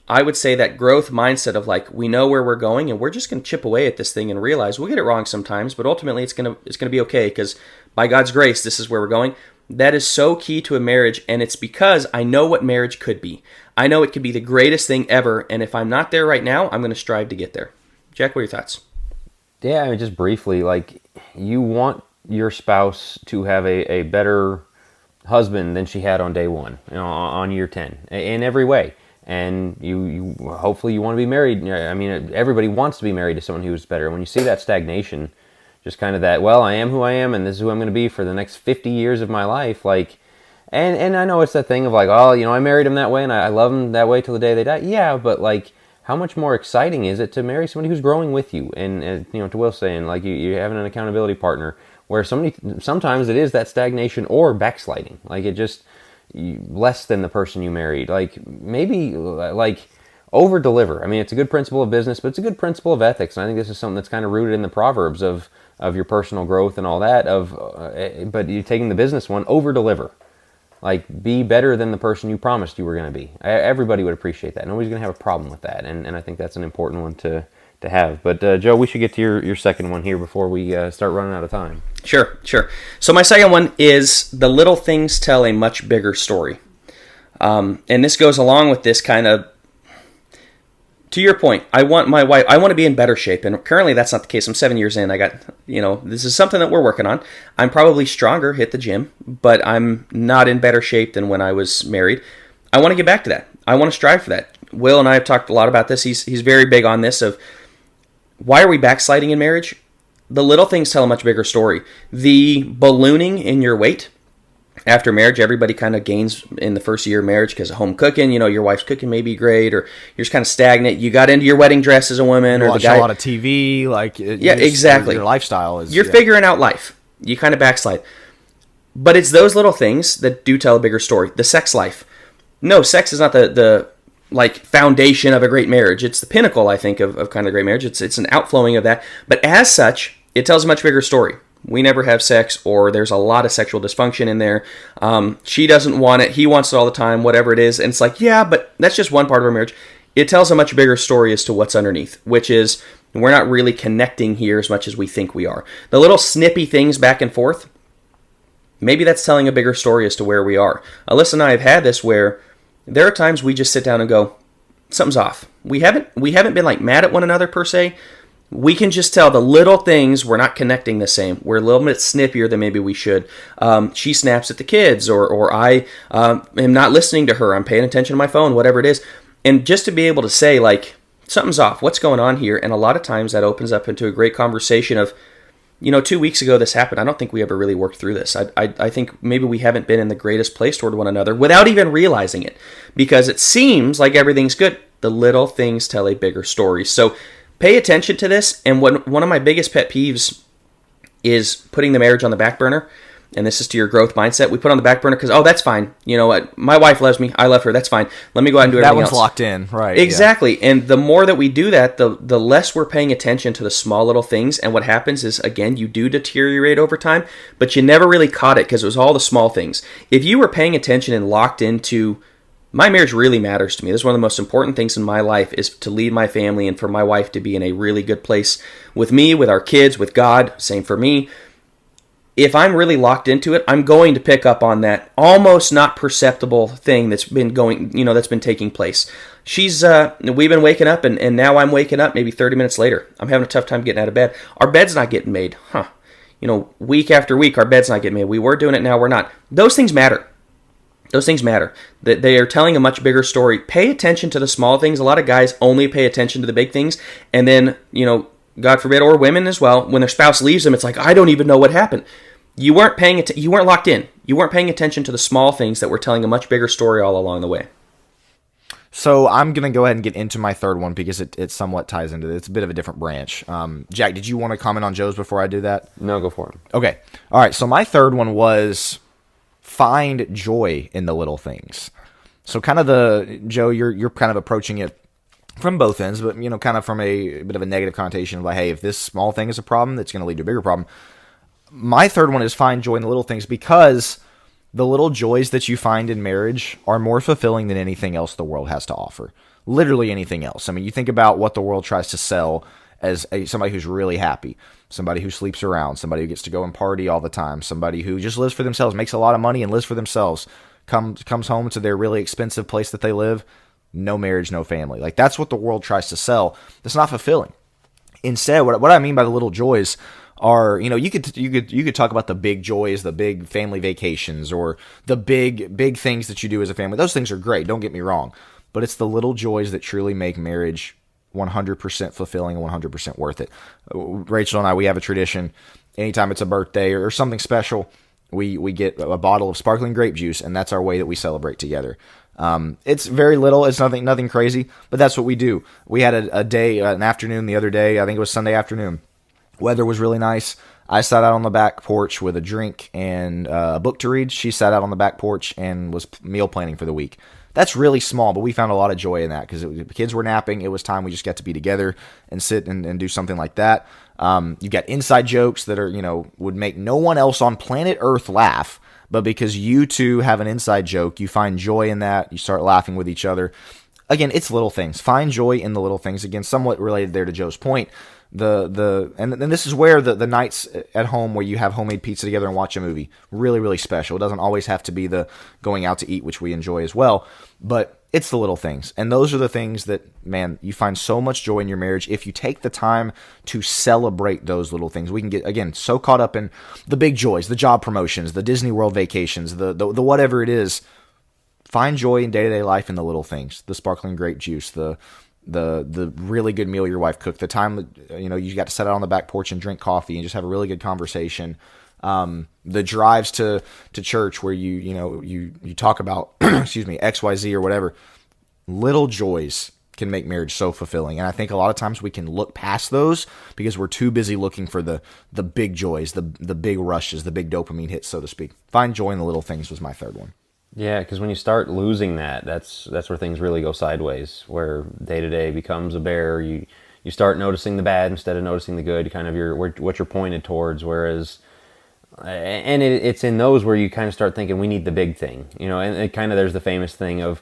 Speaker 3: I would say that growth mindset of we know where we're going, and we're just going to chip away at this thing and realize we'll get it wrong sometimes, but ultimately it's going to be okay, because by God's grace, this is where we're going. That is so key to a marriage, and it's because I know what marriage could be. I know it could be the greatest thing ever, and if I'm not there right now, I'm going to strive to get there. Jack, what are your thoughts?
Speaker 1: Yeah, just briefly, you want your spouse to have a better husband than she had on day one, on year 10, in every way. And you hopefully you want to be married. I mean, everybody wants to be married to someone who's better. When you see that stagnation, just kind of that, well, I am who I am, and this is who I'm going to be for the next 50 years of my life. And I know it's that thing of I married him that way, and I love him that way till the day they die. Yeah, but how much more exciting is it to marry somebody who's growing with you? And to Will saying, you're having an accountability partner, where sometimes it is that stagnation or backsliding. It just less than the person you married. Maybe over deliver. I mean, it's a good principle of business, but it's a good principle of ethics. And I think this is something that's kind of rooted in the Proverbs of your personal growth and all that. But you're taking the business one, over deliver. Be better than the person you promised you were going to be. Everybody would appreciate that. Nobody's going to have a problem with that. And I think that's an important one to have. But Joe, we should get to your second one here before we start running out of time.
Speaker 3: Sure. So my second one is, the little things tell a much bigger story. And this goes along with this kind of, to your point, I want my wife, I want to be in better shape. And currently that's not the case. I'm 7 years in. I got, this is something that we're working on. I'm probably stronger, hit the gym, but I'm not in better shape than when I was married. I want to get back to that. I want to strive for that. Will and I have talked a lot about this. He's very big on this of, why are we backsliding in marriage? The little things tell a much bigger story. The ballooning in your weight after marriage, everybody kind of gains in the first year of marriage because of home cooking. Your wife's cooking may be great, or you're just kind of stagnant. You got into your wedding dress as a woman,
Speaker 2: you
Speaker 3: or
Speaker 2: watch a lot of TV.
Speaker 3: Exactly.
Speaker 2: Your lifestyle is.
Speaker 3: You're figuring out life. You kind of backslide. But it's those little things that do tell a bigger story. The sex life. No, sex is not the foundation of a great marriage. It's the pinnacle, I think, of kind of a great marriage. It's an outflowing of that. But as such, it tells a much bigger story. we never have sex, or there's a lot of sexual dysfunction in there. She doesn't want it. He wants it all the time, whatever it is. And it's like, yeah, but that's just one part of our marriage. It tells a much bigger story as to what's underneath, which is we're not really connecting here as much as we think we are. The little snippy things back and forth, maybe that's telling a bigger story as to where we are. Alyssa and I have had this where there are times we just sit down and go, something's off. We haven't been like mad at one another per se. We can just tell the little things we're not connecting the same. We're a little bit snippier than maybe we should. She snaps at the kids, or I am not listening to her. I'm paying attention to my phone, whatever it is. And just to be able to say, like, something's off. What's going on here? And a lot of times that opens up into a great conversation of, 2 weeks ago this happened. I don't think we ever really worked through this. I think maybe we haven't been in the greatest place toward one another without even realizing it, because it seems like everything's good. The little things tell a bigger story. So pay attention to this. And one of my biggest pet peeves is putting the marriage on the back burner. And this is to your growth mindset. We put on the back burner because, that's fine. You know what? My wife loves me. I love her. That's fine. Let me go out and do everything else.
Speaker 2: That one's locked in, right?
Speaker 3: Exactly. Yeah. And the more that we do that, the less we're paying attention to the small little things. And what happens is, again, you do deteriorate over time, but you never really caught it because it was all the small things. If you were paying attention and locked into, my marriage really matters to me. This is one of the most important things in my life, is to lead my family and for my wife to be in a really good place with me, with our kids, with God. Same for me. If I'm really locked into it, I'm going to pick up on that almost not perceptible thing that's been going, that's been taking place. We've been waking up, and now I'm waking up maybe 30 minutes later. I'm having a tough time getting out of bed. Our bed's not getting made. Week after week, our bed's not getting made. We were doing it, now we're not. Those things matter. Those things matter. That they are telling a much bigger story. Pay attention to the small things. A lot of guys only pay attention to the big things, and then, God forbid, or women as well, when their spouse leaves them, it's like, I don't even know what happened. You weren't you weren't locked in. You weren't paying attention to the small things that were telling a much bigger story all along the way.
Speaker 2: So I'm going to go ahead and get into my third one because it somewhat ties into it. It's a bit of a different branch. Jack, did you want to comment on Joe's before I do that?
Speaker 1: No, go for it.
Speaker 2: Okay. All right. So my third one was find joy in the little things. So kind of Joe, you're kind of approaching it from both ends, but, kind of from a bit of a negative connotation of like, hey, if this small thing is a problem, it's going to lead to a bigger problem. My third one is find joy in the little things, because the little joys that you find in marriage are more fulfilling than anything else the world has to offer. Literally anything else. I mean, you think about what the world tries to sell as somebody who's really happy, somebody who sleeps around, somebody who gets to go and party all the time, somebody who just lives for themselves, makes a lot of money and lives for themselves, comes home to their really expensive place that they live, no marriage, no family. Like, that's what the world tries to sell. That's not fulfilling. Instead, what I mean by the little joys are, you could talk about the big joys, the big family vacations, or the big things that you do as a family. Those things are great, don't get me wrong, but it's the little joys that truly make marriage 100% fulfilling and 100% worth it. Rachel and I, we have a tradition. Anytime it's a birthday or something special, we get a bottle of sparkling grape juice, and that's our way that we celebrate together. It's very little. It's nothing crazy, but that's what we do. We had an afternoon the other day. I think it was Sunday afternoon. Weather was really nice. I sat out on the back porch with a drink and a book to read. She sat out on the back porch and was meal planning for the week. That's really small, but we found a lot of joy in that because the kids were napping. It was time we just got to be together and sit and do something like that. You got inside jokes that are, would make no one else on planet Earth laugh, but because you two have an inside joke, you find joy in that. You start laughing with each other. Again, it's little things. Find joy in the little things. Again, somewhat related there to Joe's point. And this is where the nights at home where you have homemade pizza together and watch a movie, really, really special. It doesn't always have to be the going out to eat, which we enjoy as well, but it's the little things. And those are the things that, man, you find so much joy in your marriage if you take the time to celebrate those little things. We can get, again, so caught up in the big joys, the job promotions, the Disney World vacations, the whatever it is. Find joy in day-to-day life in the little things, the sparkling grape juice, the really good meal your wife cooked, the time you got to sit out on the back porch and drink coffee and just have a really good conversation, the drives to church where you talk about XYZ or whatever. Little joys can make marriage so fulfilling, and I think a lot of times we can look past those because we're too busy looking for the big joys, the big rushes, the big dopamine hits, so to speak. Find joy in the little things was my third one.
Speaker 1: Yeah, because when you start losing that's where things really go sideways, where day-to-day becomes a bear. You start noticing the bad instead of noticing the good, kind of what you're pointed towards, whereas And it's in those where you kind of start thinking we need the big thing, and it kind of, there's the famous thing of,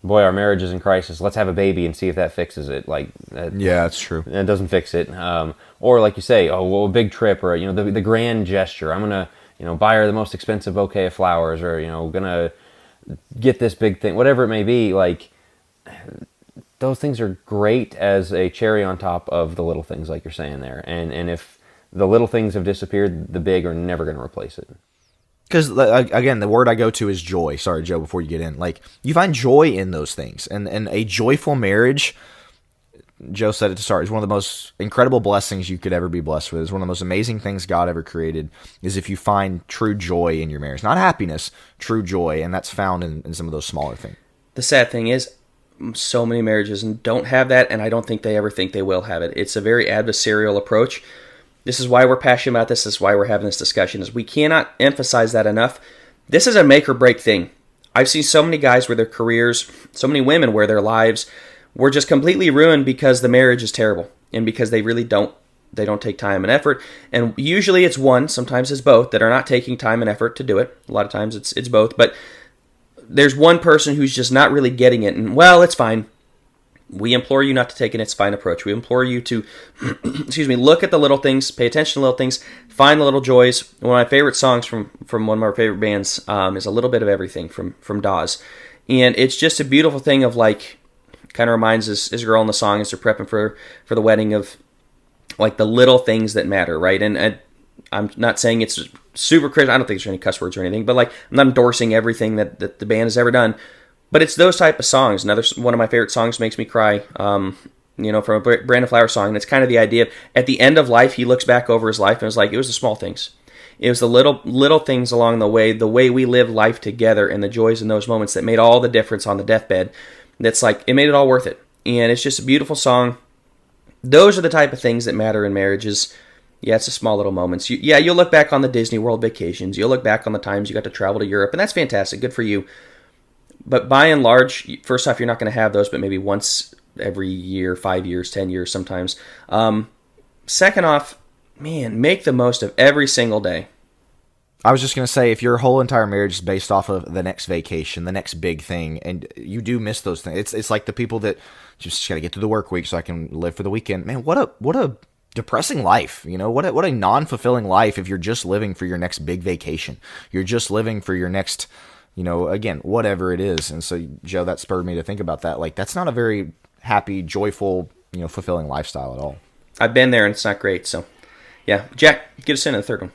Speaker 1: boy, our marriage is in crisis, let's have a baby and see if that fixes it. Like
Speaker 2: Yeah, that's true.
Speaker 1: that doesn't fix it. Or like you say, oh, well, a big trip, or the grand gesture, I'm gonna buy her the most expensive bouquet of flowers, or gonna get this big thing, whatever it may be. Like, those things are great as a cherry on top of the little things, like you're saying there. And if the little things have disappeared, the big are never going to replace it.
Speaker 2: Because, again, the word I go to is joy. Sorry, Joe, before you get in. Like, you find joy in those things. And a joyful marriage, Joe said it to start, is one of the most incredible blessings you could ever be blessed with. It's one of the most amazing things God ever created, is if you find true joy in your marriage. Not happiness, true joy. And that's found in some of those smaller things.
Speaker 3: The sad thing is, so many marriages don't have that, and I don't think they ever think they will have it. It's a very adversarial approach. This is why we're passionate about this. This is why we're having this discussion. Is we cannot emphasize that enough. This is a make or break thing. I've seen so many guys where their careers, so many women where their lives were just completely ruined because the marriage is terrible, and because they really don't take time and effort. And usually it's one, sometimes it's both, that are not taking time and effort to do it. A lot of times it's both, but there's one person who's just not really getting it, and, well, it's fine. We implore you not to take an it's fine approach. We implore you to, look at the little things, pay attention to the little things, find the little joys. One of my favorite songs from one of our favorite bands is A Little Bit of Everything from Dawes. And it's just a beautiful thing of, like, kind of reminds his girl in the song as they're prepping for the wedding of, like, the little things that matter, right? And I'm not saying it's super Christian. I don't think there's any cuss words or anything, but, like, I'm not endorsing everything that the band has ever done. But it's those type of songs. Another one of my favorite songs, Makes Me Cry, from a Brandon Flowers song. And it's kind of the idea of, at the end of life, he looks back over his life and is like, it was the small things. It was the little things along the way we lived life together, and the joys in those moments that made all the difference on the deathbed. That's like, it made it all worth it. And it's just a beautiful song. Those are the type of things that matter in marriages. Yeah, it's the small little moments. You'll look back on the Disney World vacations. You'll look back on the times you got to travel to Europe, and that's fantastic. Good for you. But by and large, first off, you're not going to have those, but maybe once every year, 5 years, 10 years sometimes. Second off, man, make the most of every single day.
Speaker 2: I was just going to say, if your whole entire marriage is based off of the next vacation, the next big thing, and you do miss those things, it's like the people that just got to get through the work week so I can live for the weekend. Man, what a depressing life, what a non-fulfilling life if you're just living for your next big vacation. You're just living for your next, again, whatever it is. And so, Joe, that spurred me to think about that. Like, that's not a very happy, joyful, fulfilling lifestyle at all.
Speaker 3: I've been there, and it's not great. So, yeah. Jack, get us into the third one.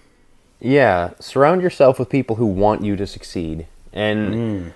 Speaker 1: Yeah, surround yourself with people who want you to succeed. And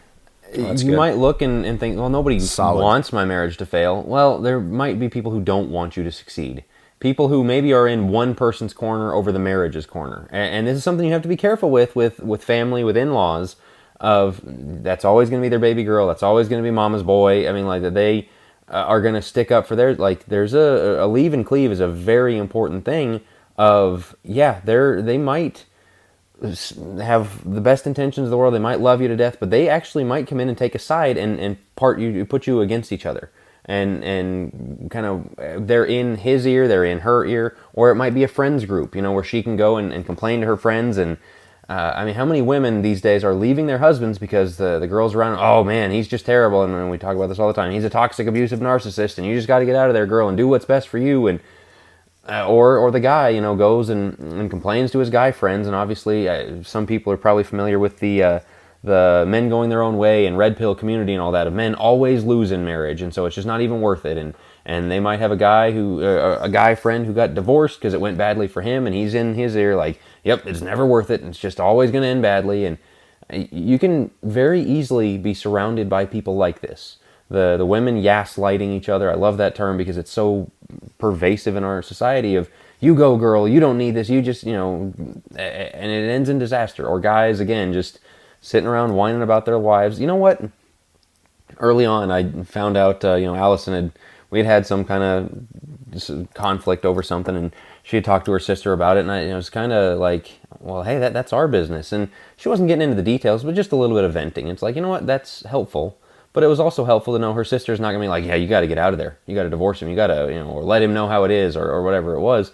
Speaker 1: you might look and think, well, nobody wants my marriage to fail. Well, there might be people who don't want you to succeed. People who maybe are in one person's corner over the marriage's corner. And this is something you have to be careful with family, with in-laws, of that's always going to be their baby girl, that's always going to be mama's boy. I mean, like, they are going to stick up for theirs. Like, there's a leave and cleave is a very important thing of, they might have the best intentions of the world, they might love you to death, but they actually might come in and take a side and put you against each other. And kind of, they're in his ear, they're in her ear, or it might be a friends group, where she can go and complain to her friends. And I mean, how many women these days are leaving their husbands because the girls around, oh man, he's just terrible, and we talk about this all the time, he's a toxic, abusive narcissist, and you just got to get out of there, girl, and do what's best for you. And or the guy, goes and complains to his guy friends, and obviously some people are probably familiar with the men going their own way and red pill community and all that, of men always lose in marriage, and so it's just not even worth it. And they might have a guy friend who got divorced because it went badly for him, and he's in his ear like, yep, it's never worth it, and it's just always going to end badly. And you can very easily be surrounded by people like this. The women gaslighting each other. I love that term because it's so pervasive in our society of, you go girl, you don't need this, you just, and it ends in disaster. Or guys, again, just sitting around whining about their wives. You know what? Early on, I found out, Allison we had some kind of conflict over something, and she had talked to her sister about it, and I was kind of like, well, hey, that's our business. And she wasn't getting into the details, but just a little bit of venting. It's like, you know what? That's helpful. But it was also helpful to know her sister's not going to be like, yeah, you got to get out of there. You got to divorce him. You got to, or let him know how it is, or whatever it was.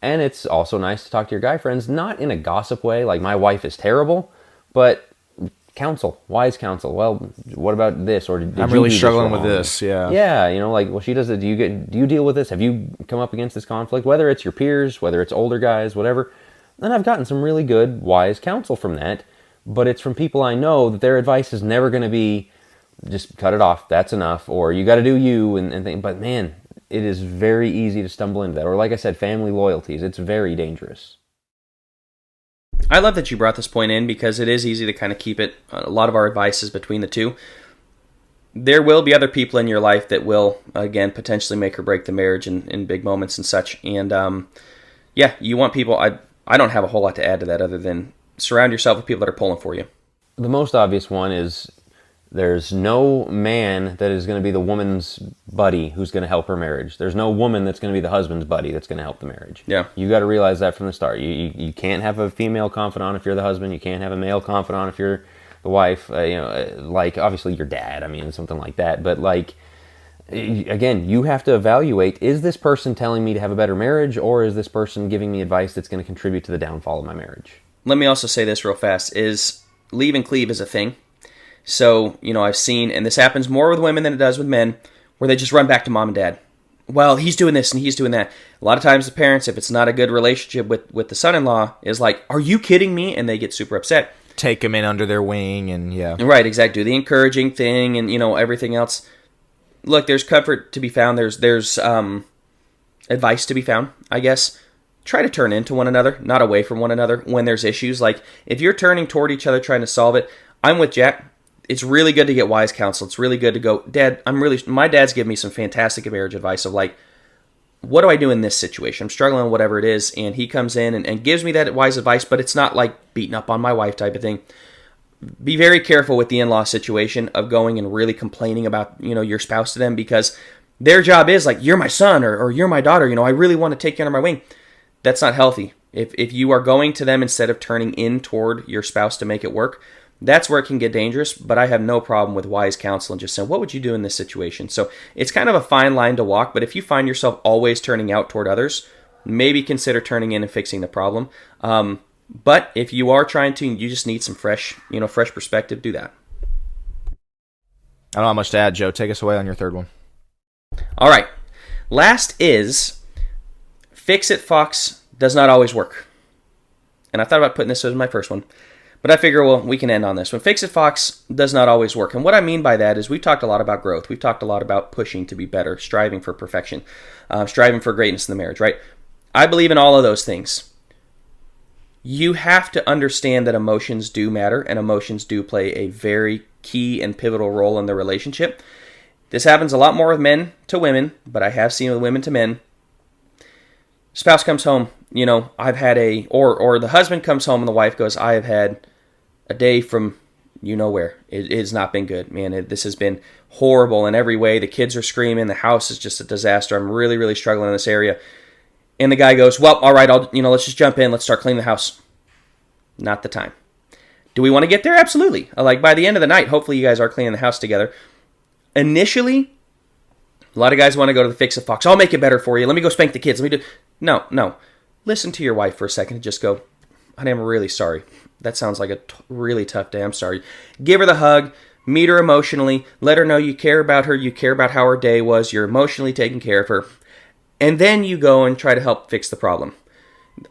Speaker 1: And it's also nice to talk to your guy friends, not in a gossip way, like my wife is terrible, but counsel, wise counsel. Well, what about this? Or did
Speaker 2: I'm
Speaker 1: you
Speaker 2: really
Speaker 1: do
Speaker 2: struggling
Speaker 1: this
Speaker 2: with
Speaker 1: wrong?
Speaker 2: this. Yeah.
Speaker 1: Yeah, like, well, she does it. Do you deal with this? Have you come up against this conflict? Whether it's your peers, whether it's older guys, whatever. And I've gotten some really good, wise counsel from that. But it's from people I know that their advice is never going to be just cut it off. That's enough. Or you got to do you and think. But man, it is very easy to stumble into that. Or like I said, family loyalties. It's very dangerous.
Speaker 3: I love that you brought this point in because it is easy to kind of keep it. A lot of our advice is between the two. There will be other people in your life that will, again, potentially make or break the marriage in big moments and such. And yeah, you want people. I don't have a whole lot to add to that other than surround yourself with people that are pulling for you.
Speaker 1: The most obvious one is there's no man that is going to be the woman's buddy who's going to help her marriage. There's no woman that's going to be the husband's buddy that's going to help the marriage.
Speaker 3: Yeah.
Speaker 1: You got to realize that from the start. You can't have a female confidant if you're the husband. You can't have a male confidant if you're the wife. Like obviously your dad, something like that. But like, again, you have to evaluate, is this person telling me to have a better marriage, or is this person giving me advice that's going to contribute to the downfall of my marriage?
Speaker 3: Let me also say this real fast, is leave and cleave is a thing. So, I've seen, and this happens more with women than it does with men, where they just run back to mom and dad. Well, he's doing this and he's doing that. A lot of times the parents, if it's not a good relationship with the son-in-law, is like, are you kidding me? And they get super upset.
Speaker 2: Take them in under their wing and yeah.
Speaker 3: Right, exactly. Do the encouraging thing and, everything else. Look, there's comfort to be found. There's advice to be found, I guess. Try to turn into one another, not away from one another when there's issues. Like, if you're turning toward each other trying to solve it, I'm with Jack. It's really good to get wise counsel. It's really good to go, Dad, my dad's given me some fantastic marriage advice of like, what do I do in this situation? I'm struggling with whatever it is. And he comes in and gives me that wise advice, but it's not like beating up on my wife type of thing. Be very careful with the in-law situation of going and really complaining about, your spouse to them, because their job is like, you're my son or you're my daughter. I really want to take you under my wing. That's not healthy. If you are going to them instead of turning in toward your spouse to make it work, that's where it can get dangerous. But I have no problem with wise counsel and just saying, what would you do in this situation? So it's kind of a fine line to walk. But if you find yourself always turning out toward others, maybe consider turning in and fixing the problem. But if you are trying to, you just need some fresh perspective, do that.
Speaker 2: I don't know how much to add, Joe. Take us away on your third one.
Speaker 3: All right. Last is fix-it, Fox, does not always work. And I thought about putting this as my first one, but I figure, well, we can end on this one. Fix-it, Fox, does not always work. And what I mean by that is we've talked a lot about growth. We've talked a lot about pushing to be better, striving for perfection, striving for greatness in the marriage, right? I believe in all of those things. You have to understand that emotions do matter, and emotions do play a very key and pivotal role in the relationship. This happens a lot more with men to women, but I have seen with women to men. Spouse comes home, I've had or the husband comes home and the wife goes, I have had a day from where. It has not been good, man. This has been horrible in every way. The kids are screaming. The house is just a disaster. I'm really, really struggling in this area. And the guy goes, well, all right, let's just jump in. Let's start cleaning the house. Not the time. Do we want to get there? Absolutely. Like by the end of the night, hopefully you guys are cleaning the house together. Initially, a lot of guys want to go to the fix-it, Fox. I'll make it better for you. Let me go spank the kids. Let me do. No. Listen to your wife for a second and just go, honey, I'm really sorry. That sounds like a really tough day. I'm sorry. Give her the hug. Meet her emotionally. Let her know you care about her. You care about how her day was. You're emotionally taking care of her. And then you go and try to help fix the problem.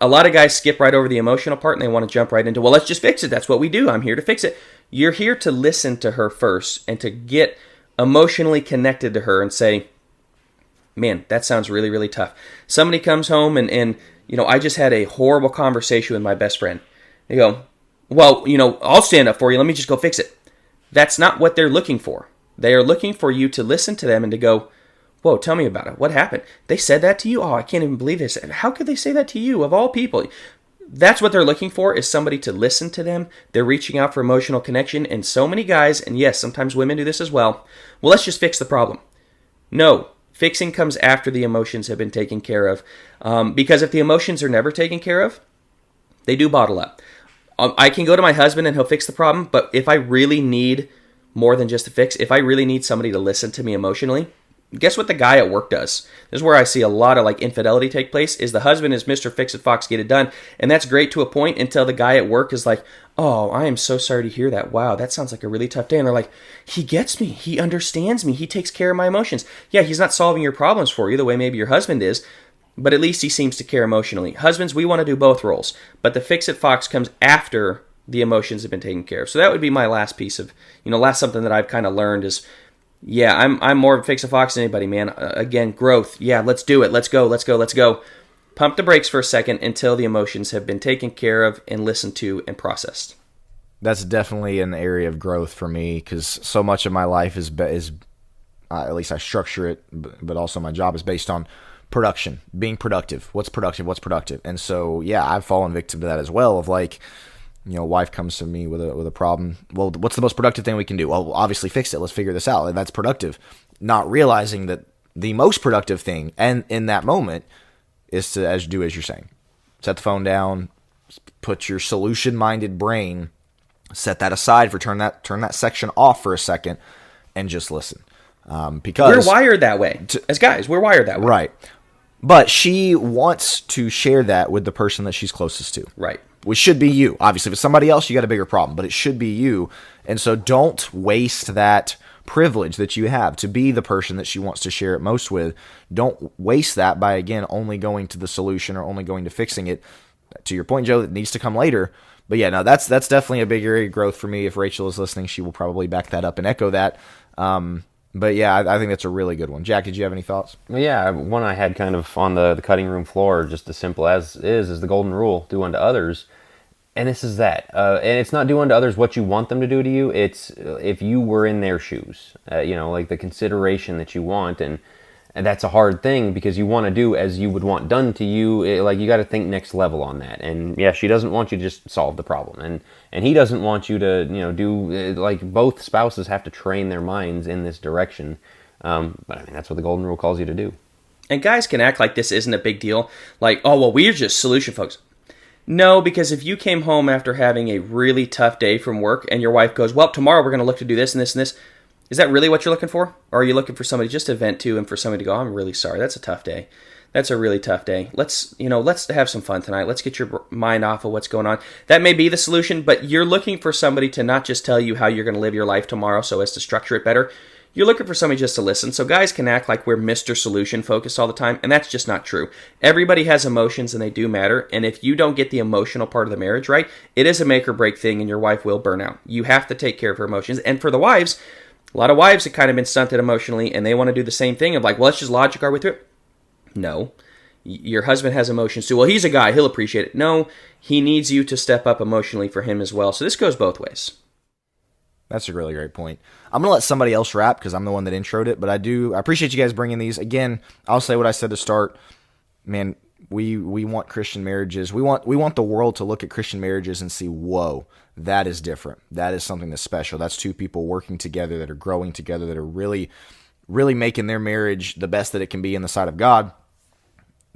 Speaker 3: A lot of guys skip right over the emotional part and they want to jump right into, well, let's just fix it. That's what we do. I'm here to fix it. You're here to listen to her first and to get emotionally connected to her and say, man, that sounds really, really tough. Somebody comes home and I just had a horrible conversation with my best friend. They go, well, I'll stand up for you. Let me just go fix it. That's not what they're looking for. They are looking for you to listen to them and to go, whoa, tell me about it. What happened? They said that to you? Oh, I can't even believe this. How could they say that to you, of all people? That's what they're looking for, is somebody to listen to them. They're reaching out for emotional connection. And so many guys, and yes, sometimes women do this as well, let's just fix the problem. No, fixing comes after the emotions have been taken care of. Because if the emotions are never taken care of, they do bottle up. I can go to my husband and he'll fix the problem, but if I really need more than just a fix, if I really need somebody to listen to me emotionally, Guess what the guy at work does? This is where I see a lot of like infidelity take place. Is the husband is Mr. Fix-It-Fox, get it done, and that's great to a point until the guy at work is like, "Oh, I am so sorry to hear that. Wow, that sounds like a really tough day." And they're like, "He gets me. He understands me. He takes care of my emotions. Yeah, he's not solving your problems for you the way maybe your husband is, but at least he seems to care emotionally." Husbands, we want to do both roles, but the Fix-It-Fox comes after the emotions have been taken care of. So that would be my last piece of, last something that I've kind of learned is, yeah, I'm more of a Fix-It-Fox than anybody, man. Again, growth. Yeah, let's do it. Let's go. Let's go. Let's go. Pump the brakes for a second until the emotions have been taken care of and listened to and processed.
Speaker 2: That's definitely an area of growth for me because so much of my life is at least I structure it, but also my job is based on production, being productive. What's productive? What's productive? And so, yeah, I've fallen victim to that as well. Of like, wife comes to me with a problem. Well, what's the most productive thing we can do? Well, obviously fix it. Let's figure this out. And that's productive. Not realizing that the most productive thing, and in that moment, is to as you're saying, set the phone down, put your solution-minded brain, set that aside for turn that section off for a second, and just listen. Because
Speaker 3: we're wired that way. As guys, we're wired that way.
Speaker 2: Right. But she wants to share that with the person that she's closest to.
Speaker 3: Right.
Speaker 2: Which should be you. Obviously, if it's somebody else, you got a bigger problem, but it should be you. And so don't waste that privilege that you have to be the person that she wants to share it most with. Don't waste that by, again, only going to the solution or only going to fixing it. To your point, Joe, that needs to come later. But yeah, no, that's definitely a big area of growth for me. If Rachel is listening, she will probably back that up and echo that. But yeah, I think that's a really good one. Jack, did you have any thoughts?
Speaker 1: Well, yeah, one I had kind of on the cutting room floor, just as simple as is the golden rule: do unto others. And this is that. And it's not do unto others what you want them to do to you. It's if you were in their shoes, like the consideration that you want. And that's a hard thing because you want to do as you would want done to you. You got to think next level on that. And yeah, she doesn't want you to just solve the problem. And he doesn't want you to, do, both spouses have to train their minds in this direction. But I mean, that's what the golden rule calls you to do.
Speaker 3: And guys can act like this isn't a big deal. Like, oh, well, we're just solution folks. No, because if you came home after having a really tough day from work and your wife goes, well, tomorrow we're going to look to do this and this and this, is that really what you're looking for? Or are you looking for somebody just to vent to and for somebody to go, I'm really sorry, that's a tough day. That's a really tough day. Let's have some fun tonight. Let's get your mind off of what's going on. That may be the solution, but you're looking for somebody to not just tell you how you're going to live your life tomorrow so as to structure it better. You're looking for somebody just to listen. So guys can act like we're Mr. Solution focused all the time, and that's just not true. Everybody has emotions, and they do matter. And if you don't get the emotional part of the marriage right, it is a make or break thing, and your wife will burn out. You have to take care of her emotions. And for the wives, a lot of wives have kind of been stunted emotionally, and they want to do the same thing of like, well, let's just logic our way through it. No. Your husband has emotions too. Well, he's a guy. He'll appreciate it. No, he needs you to step up emotionally for him as well. So this goes both ways.
Speaker 2: That's a really great point. I'm going to let somebody else wrap because I'm the one that introed it, but I appreciate you guys bringing these. Again, I'll say what I said to start. Man, we want Christian marriages. We want the world to look at Christian marriages and see, whoa, that is different. That is something that's special. That's two people working together, that are growing together, that are really, really making their marriage the best that it can be in the sight of God.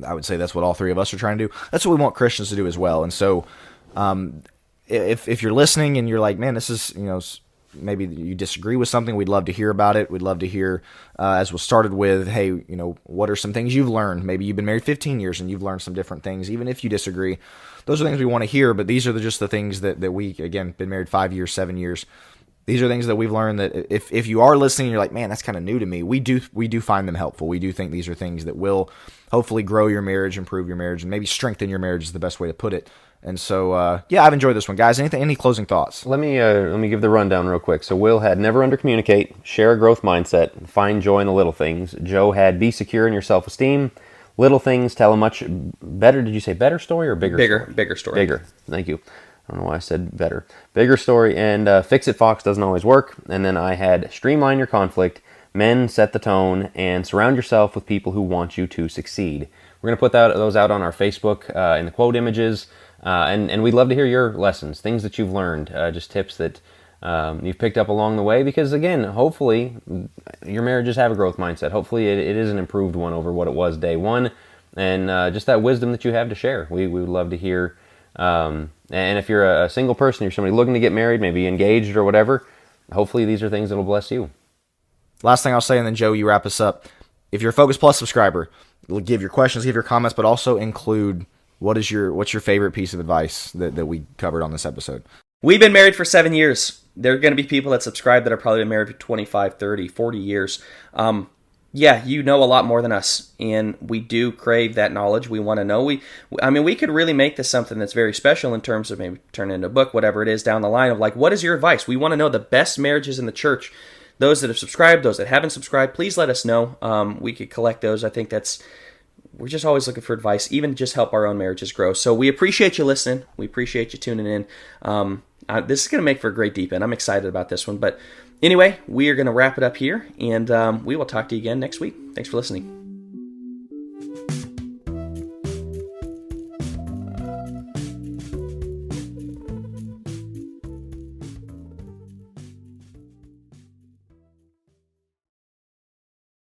Speaker 2: I would say that's what all three of us are trying to do. That's what we want Christians to do as well. And so if you're listening and you're like, man, this is, maybe you disagree with something, we'd love to hear about it. We'd love to hear, as was started with, hey, what are some things you've learned? Maybe you've been married 15 years and you've learned some different things, even if you disagree. Those are things we want to hear, but these are just the things that we, again, been married 5 years, 7 years. These are things that we've learned that if you are listening and you're like, man, that's kind of new to me, we do find them helpful. We do think these are things that will hopefully grow your marriage, improve your marriage, and maybe strengthen your marriage is the best way to put it. And so, yeah, I've enjoyed this one, guys. Any closing thoughts?
Speaker 1: Let me give the rundown real quick. So Will had never undercommunicate, share a growth mindset, find joy in the little things. Joe had be secure in your self-esteem. Little things tell a much better. Did you say better story or bigger?
Speaker 3: Bigger story.
Speaker 1: Bigger. Thank you. I don't know why I said better. Bigger story, and Fix-It-Fox doesn't always work. And then I had streamline your conflict, men set the tone, and surround yourself with people who want you to succeed. We're going to put those out on our Facebook in the quote images. And we'd love to hear your lessons, things that you've learned, just tips that you've picked up along the way. Because again, hopefully your marriages have a growth mindset. Hopefully it is an improved one over what it was day one. And just that wisdom that you have to share. We would love to hear. And if you're a single person, you're somebody looking to get married, maybe engaged or whatever, hopefully these are things that will bless you.
Speaker 2: Last thing I'll say, and then Joe, you wrap us up. if you're a Focus Plus subscriber, give your questions, give your comments, but also include what's your favorite piece of advice that we covered on this episode.
Speaker 3: We've been married for 7 years. There are going to be people that subscribe that are probably been married for 25, 30, 40 years. Yeah, you know a lot more than us, and we do crave that knowledge. We want to know. We could really make this something that's very special in terms of maybe turn it into a book, whatever it is down the line of like, what is your advice? We want to know the best marriages in the church. Those that have subscribed, those that haven't subscribed, please let us know. We could collect those. I think we're just always looking for advice, even to just help our own marriages grow. So we appreciate you listening. We appreciate you tuning in. This is going to make for a great deep end. I'm excited about this one. But anyway, we are going to wrap it up here, and we will talk to you again next week. Thanks for listening.